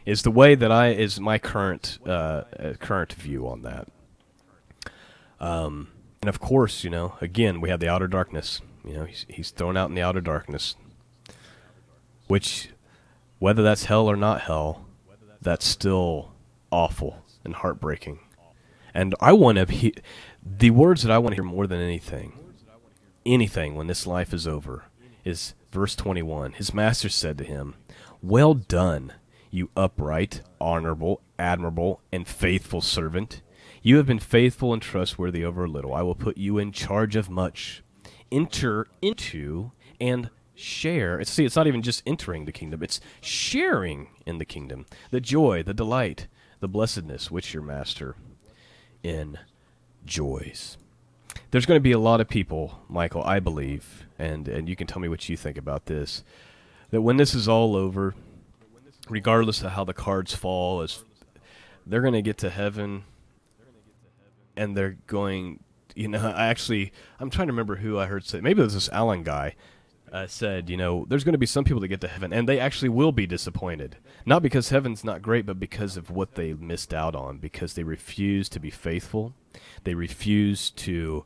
is the way that is my current view on that. And of course, again, we have the outer darkness. He's thrown out in the outer darkness, which, whether that's hell or not hell, that's still awful and heartbreaking. And I want to the words that I want to hear more than anything when this life is over, is verse 21. His master said to him, well done, you upright, honorable, admirable, and faithful servant. You have been faithful and trustworthy over a little. I will put you in charge of much. Enter into and share. It's not even just entering the kingdom. It's sharing in the kingdom. The joy, the delight, the blessedness which your master enjoys. There's going to be a lot of people, Michael, I believe, and you can tell me what you think about this, that when this is all over, regardless of how the cards fall, they're going to get to heaven, and they're going, I'm trying to remember who I heard say, maybe it was this Allen guy, said, there's going to be some people that get to heaven, and they actually will be disappointed. Not because heaven's not great, but because of what they missed out on, because they refused to be faithful. They refused to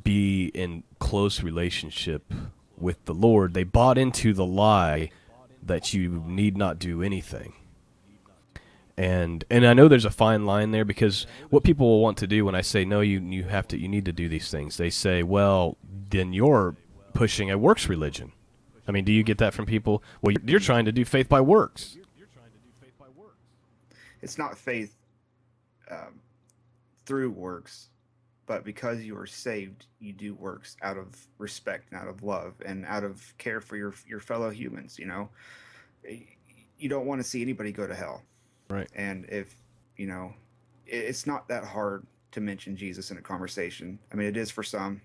be in close relationship with the Lord. They bought into the lie that you need not do anything. And I know there's a fine line there, because what people will want to do when I say, no, you need to do these things, they say, well, then you're pushing a works religion. I mean, do you get that from people? Well, you're trying to do faith by works. It's not faith through works, but because you are saved, you do works out of respect and out of love and out of care for your fellow humans. You don't want to see anybody go to hell. Right. And if, it's not that hard to mention Jesus in a conversation. I mean, it is for some,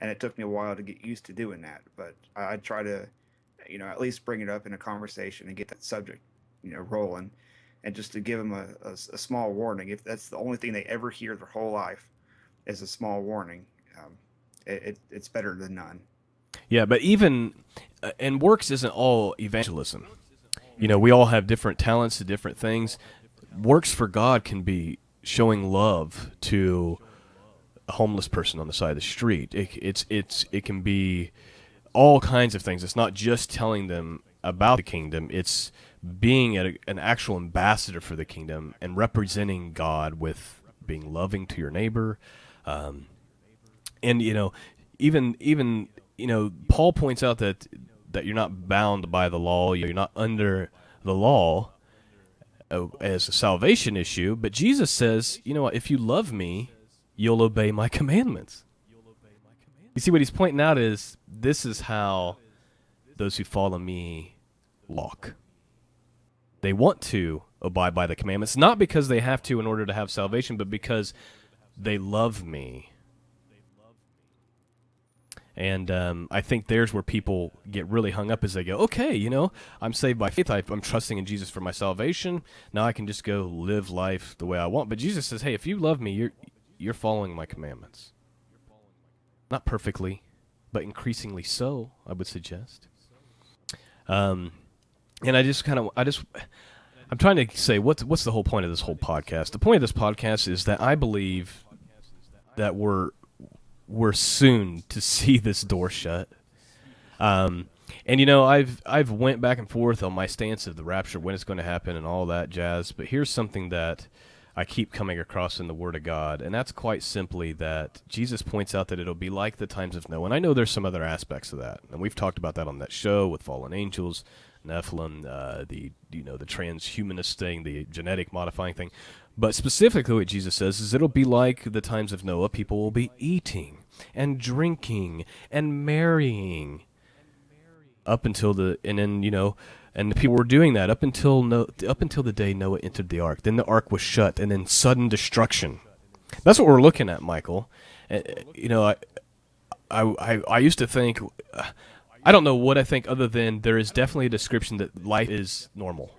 and it took me a while to get used to doing that, but I try to, at least bring it up in a conversation and get that subject, rolling, and just to give them a small warning. If that's the only thing they ever hear their whole life is a small warning, it's better than none. Yeah, but even, and works isn't all evangelism. We all have different talents to different things. Works for God can be showing love to a homeless person on the side of the street. It can be all kinds of things. It's not just telling them about the kingdom. It's being an actual ambassador for the kingdom and representing God with being loving to your neighbor. And even Paul points out that that you're not bound by the law, you're not under the law as a salvation issue. But Jesus says, you know what, if you love me, you'll obey my commandments. You see what he's pointing out is this is how those who follow me walk. They want to abide by the commandments, not because they have to in order to have salvation, but because they love me. And I think there's where people get really hung up as they go, okay, you know, I'm saved by faith. I'm trusting in Jesus for my salvation. Now I can just go live life the way I want. But Jesus says, hey, if you love me, you're following my commandments. Not perfectly, but increasingly so, I would suggest. And I'm trying to say, what's the whole point of this whole podcast? The point of this podcast is that I believe that we're soon to see this door shut. And you know, I've went back and forth on my stance of the rapture, when it's going to happen, and all that jazz. But here's something that I keep coming across in the Word of God, and that's quite simply that Jesus points out that it'll be like the times of Noah. And I know there's some other aspects of that, and we've talked about that on that show with fallen angels, Nephilim, the transhumanist thing, the genetic modifying thing. But specifically what Jesus says is it'll be like the times of Noah. People will be eating and drinking and marrying and the people were doing that up until the day Noah entered the ark. Then the ark was shut, and then sudden destruction. That's what we're looking at, Michael. You know, I used to think, I don't know what I think other than there is definitely a description that life is normal,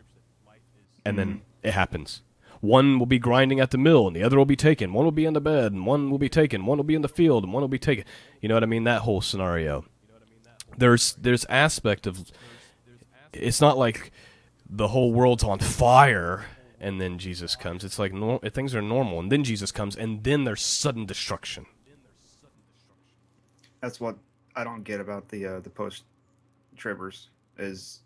and then it happens. One will be grinding at the mill, and the other will be taken. One will be in the bed, and one will be taken. One will be in the field, and one will be taken. You know what I mean? That whole scenario. There's aspect of, it's not like the whole world's on fire and then Jesus comes. It's like things are normal, and then Jesus comes, and then there's sudden destruction. That's what I don't get about the post-tribbers, is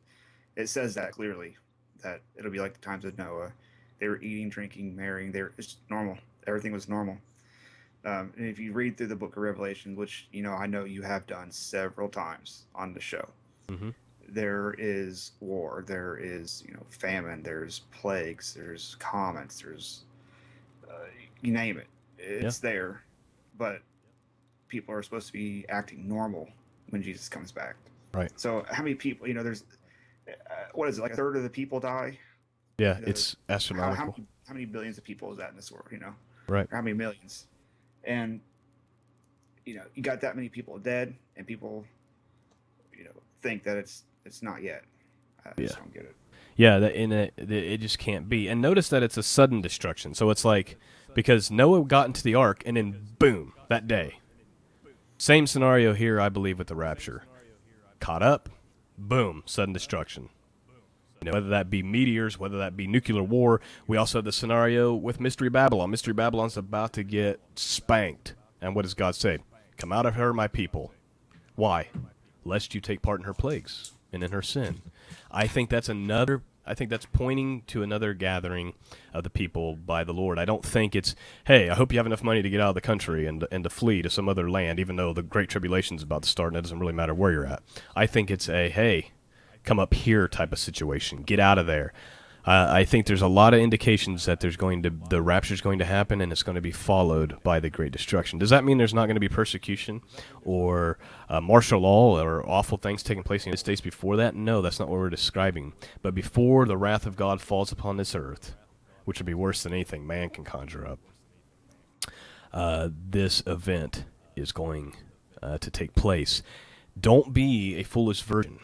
it says that clearly, that it'll be like the times of Noah. They were eating, drinking, marrying. It's normal. Everything was normal. And if you read through the book of Revelation, which, you know, I know you have done several times on the show, there is war, there is, you know, famine, there's plagues, there's comets, there's, you name it. It's there. But people are supposed to be acting normal when Jesus comes back. Right. So how many people, you know, there's, what is it, like a third of the people die? Yeah, it's astronomical. How many billions of people is that in this world, you know? Right. Or how many millions? And, you know, you got that many people dead, and people, you know, think that it's not yet. I just don't get it. Yeah, it just can't be. And notice that it's a sudden destruction. So it's like, because Noah got into the ark, and then boom, that day. Same scenario here, I believe, with the rapture. Caught up, boom, sudden destruction. You know, whether that be meteors, whether that be nuclear war. We also have the scenario with Mystery Babylon. Mystery Babylon's about to get spanked. And what does God say? Come out of her, my people. Why? Lest you take part in her plagues and in her sin. I think that's pointing to another gathering of the people by the Lord. I don't think it's, hey, I hope you have enough money to get out of the country and to flee to some other land, even though the Great Tribulation is about to start and it doesn't really matter where you're at. I think it's a, hey, come up here type of situation. Get out of there. I think there's a lot of indications that the rapture is going to happen, and it's going to be followed by the great destruction. Does that mean there's not going to be persecution or martial law or awful things taking place in the United States before that? No, that's not what we're describing. But before the wrath of God falls upon this earth, which would be worse than anything man can conjure up, this event is going to take place. Don't be a foolish virgin.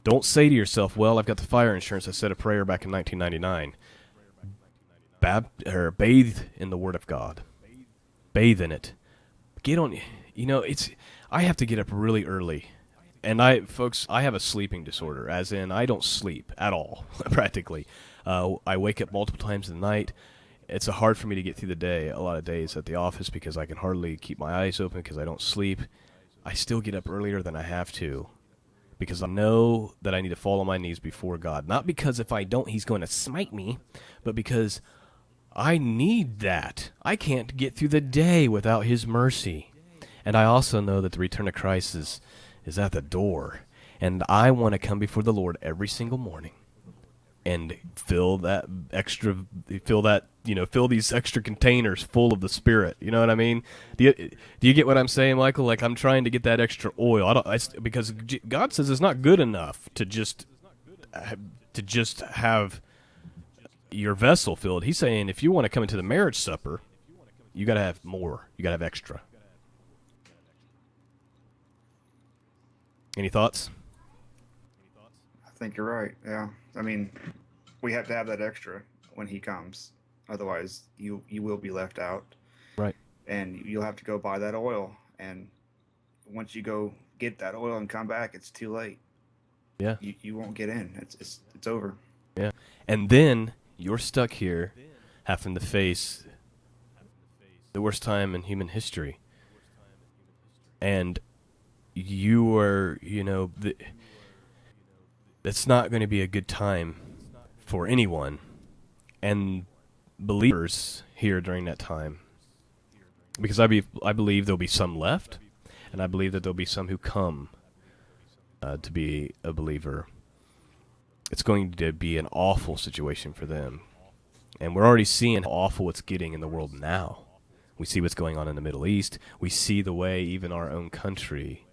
Don't say to yourself, well, I've got the fire insurance. I said a prayer back in 1999. Bathe in the Word of God. Bathe in it. Get on, you know, I have to get up really early. And I have a sleeping disorder, as in I don't sleep at all, practically. I wake up multiple times in the night. It's hard for me to get through the day, a lot of days at the office, because I can hardly keep my eyes open because I don't sleep. I still get up earlier than I have to, because I know that I need to fall on my knees before God. Not because if I don't, he's going to smite me, but because I need that. I can't get through the day without his mercy. And I also know that the return of Christ is at the door. And I want to come before the Lord every single morning and fill these extra containers full of the Spirit. You know what I mean? Do you get what I'm saying, Michael? Like, I'm trying to get that extra oil. Because God says it's not good enough to just have your vessel filled. He's saying if you want to come into the marriage supper, you got to have more. You got to have extra. Any thoughts? I think you're right. Yeah. I mean, we have to have that extra when he comes. Otherwise, you will be left out. Right. And you'll have to go buy that oil. And once you go get that oil and come back, it's too late. Yeah. You won't get in. It's over. Yeah. And then you're stuck here having to face the worst time in human history. And you are, it's not going to be a good time for anyone. And believers here during that time. Because I believe there'll be some left, and I believe that there'll be some who come to be a believer. It's going to be an awful situation for them. And we're already seeing how awful it's getting in the world now. We see what's going on in the Middle East. We see the way even our own country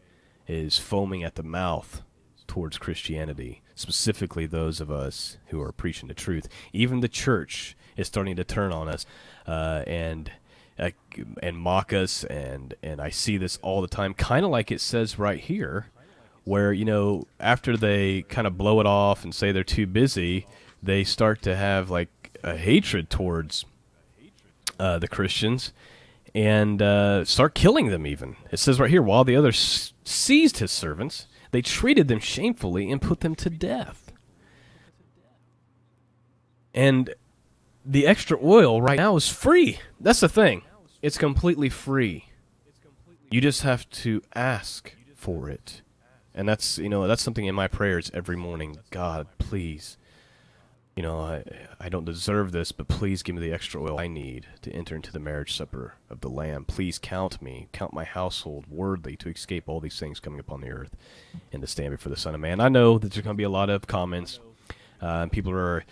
is foaming at the mouth towards Christianity, specifically those of us who are preaching the truth. Even the church is starting to turn on us and mock us, and I see this all the time, kind of like it says right here, where, after they kind of blow it off and say they're too busy, they start to have like a hatred towards the Christians and start killing them even. It says right here, while the others seized his servants, they treated them shamefully and put them to death. And the extra oil right now is free. That's the thing. It's completely free. You just have to ask for it. And that's something in my prayers every morning. God, please, I don't deserve this, but please give me the extra oil I need to enter into the marriage supper of the Lamb. Please count my household worthy to escape all these things coming upon the earth and to stand before the Son of Man. I know that there's going to be a lot of comments. People are,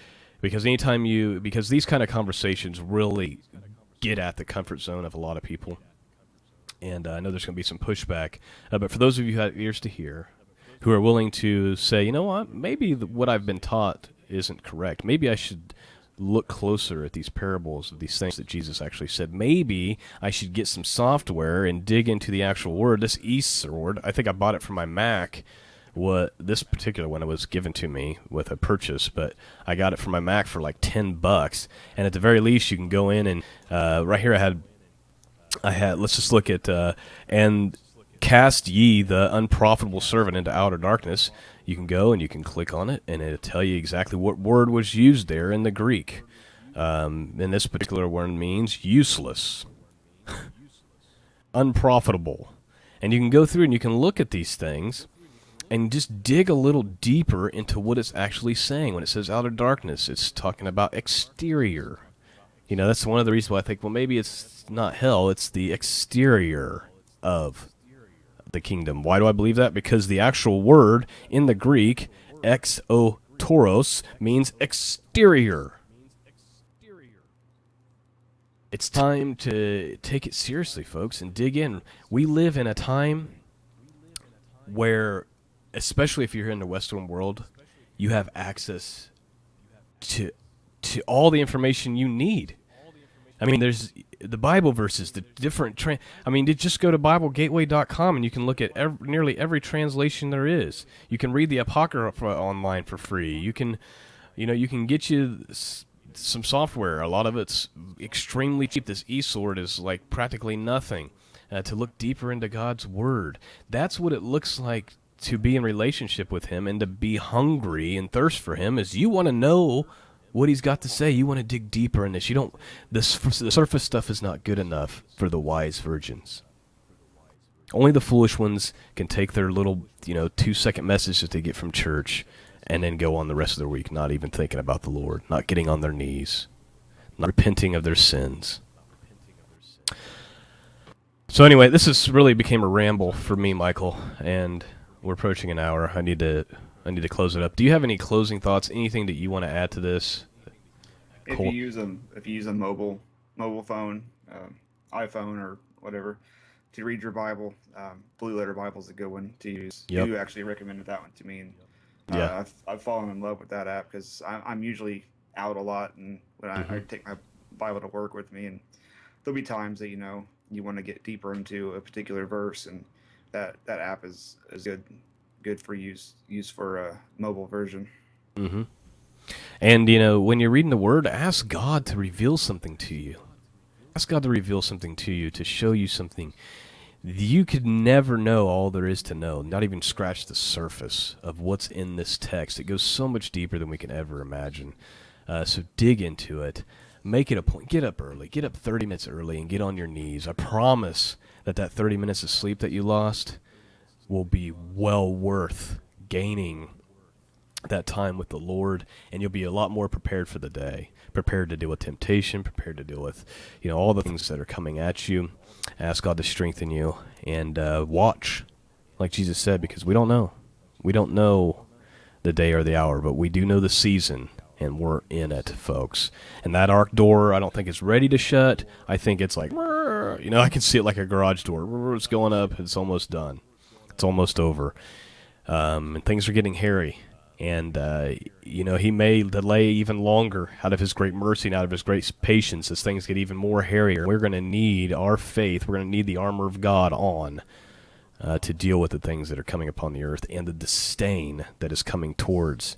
because these kind of conversations really get at the comfort zone of a lot of people. And I know there's going to be some pushback. But for those of you who have ears to hear, who are willing to say, you know what, maybe what I've been taught isn't correct. Maybe I should look closer at these parables of these things that Jesus actually said. Maybe I should get some software and dig into the actual word. This e-sword, I think I bought it for my Mac. This particular one, it was given to me with a purchase, but I got it for my Mac for like $10. And at the very least, you can go in and right here I had. Let's just look at and cast ye the unprofitable servant into outer darkness. You can go and you can click on it, and it'll tell you exactly what word was used there in the Greek. And this particular word means useless, unprofitable. And you can go through and you can look at these things and just dig a little deeper into what it's actually saying. When it says outer darkness, it's talking about exterior. That's one of the reasons why I think, well, maybe it's not hell, it's the exterior of the kingdom. Why do I believe that? Because the actual word in the Greek, exotoros, means exterior. It's time to take it seriously, folks, and dig in. We live in a time where, especially if you're here in the Western world, you have access to all the information you need. I mean, there's the Bible verses, the different just go to BibleGateway.com and you can look at nearly every translation there is. You can read the Apocrypha online for free. You can get you some software. A lot of it's extremely cheap. This e-sword is like practically nothing to look deeper into God's Word. That's what it looks like to be in relationship with Him and to be hungry and thirst for Him, is you want to know what He's got to say. You want to dig deeper in this. The surface stuff is not good enough for the wise virgins. Only the foolish ones can take their little, 2-second message that they get from church and then go on the rest of their week not even thinking about the Lord, not getting on their knees, not repenting of their sins. So anyway, this has really became a ramble for me, Michael, and We're approaching an hour. I need to close it up. Do you have any closing thoughts? Anything that you want to add to this? If you use a mobile phone, iPhone or whatever, to read your Bible, Blue Letter Bible is a good one to use. Yep. You actually recommended that one to me, and Yeah. I've fallen in love with that app because I'm usually out a lot, and when I take my Bible to work with me, and there'll be times that you want to get deeper into a particular verse, and that app is good for use for a mobile version. Mm-hmm. And, when you're reading the Word, ask God to reveal something to you. Ask God to reveal something to you, to show you something. You could never know all there is to know, not even scratch the surface of what's in this text. It goes so much deeper than we can ever imagine. So dig into it. Make it a point. Get up early. Get up 30 minutes early and get on your knees. I promise that 30 minutes of sleep that you lost will be well worth gaining that time with the Lord, and you'll be a lot more prepared for the day, prepared to deal with temptation, prepared to deal with all the things that are coming at you. Ask God to strengthen you, and watch, like Jesus said, because we don't know the day or the hour, but we do know the season, and we're in it, folks. And that ark door, I don't think it's ready to shut. I think it's like, I can see it like a garage door. It's going up. It's almost done. It's almost over. And things are getting hairy. And, he may delay even longer out of his great mercy and out of his great patience as things get even more hairier. We're going to need our faith. We're going to need the armor of God on to deal with the things that are coming upon the earth and the disdain that is coming towards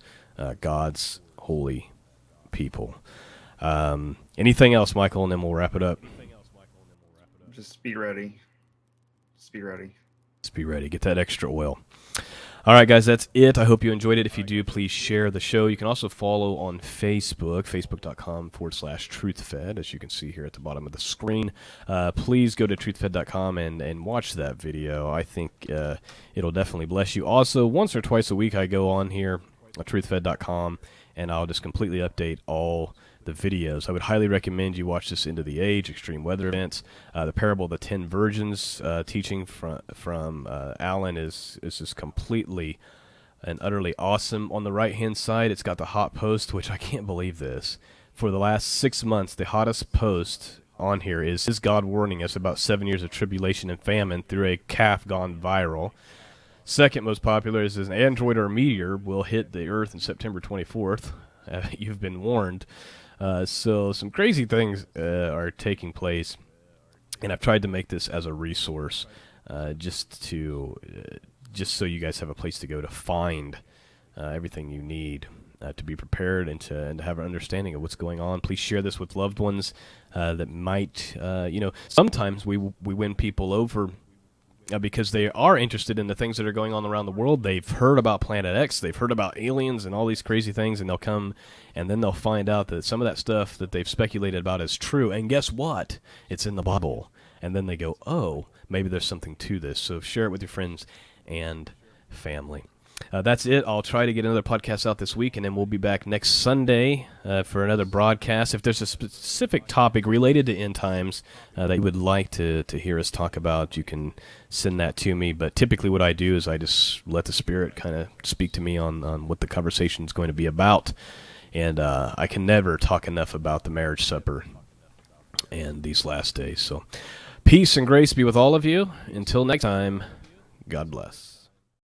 God's holy people. Anything else, Michael, and then we'll wrap it up. Just be ready. Just be ready. Just be ready. Get that extra oil. All right, guys, that's it. I hope you enjoyed it. If you do, please share the show. You can also follow on Facebook, facebook.com/truthfed, as you can see here at the bottom of the screen. Please go to truthfed.com and watch that video. I think it'll definitely bless you. Also, once or twice a week, I go on here at truthfed.com, and I'll just completely update all the videos. I would highly recommend you watch this End of the Age, Extreme Weather Events. The Parable of the 10 Virgins teaching from Alan is just completely and utterly awesome. On the right-hand side, it's got the hot post, which I can't believe this. For the last 6 months, the hottest post on here is God warning us about 7 years of tribulation and famine through a calf gone viral. Second most popular is an asteroid or meteor will hit the Earth on September 24th. You've been warned. So some crazy things are taking place, and I've tried to make this as a resource, just so you guys have a place to go to find everything you need to be prepared and to have an understanding of what's going on. Please share this with loved ones that might, sometimes we win people over because they are interested in the things that are going on around the world. They've heard about Planet X, they've heard about aliens and all these crazy things, and they'll come and then they'll find out that some of that stuff that they've speculated about is true. And guess what? It's in the Bible. And then they go, oh, maybe there's something to this. So share it with your friends and family. That's it. I'll try to get another podcast out this week, and then we'll be back next Sunday for another broadcast. If there's a specific topic related to end times that you would like to hear us talk about, you can send that to me. But typically what I do is I just let the Spirit kind of speak to me on what the conversation is going to be about. And I can never talk enough about the marriage supper and these last days. So peace and grace be with all of you. Until next time, God bless.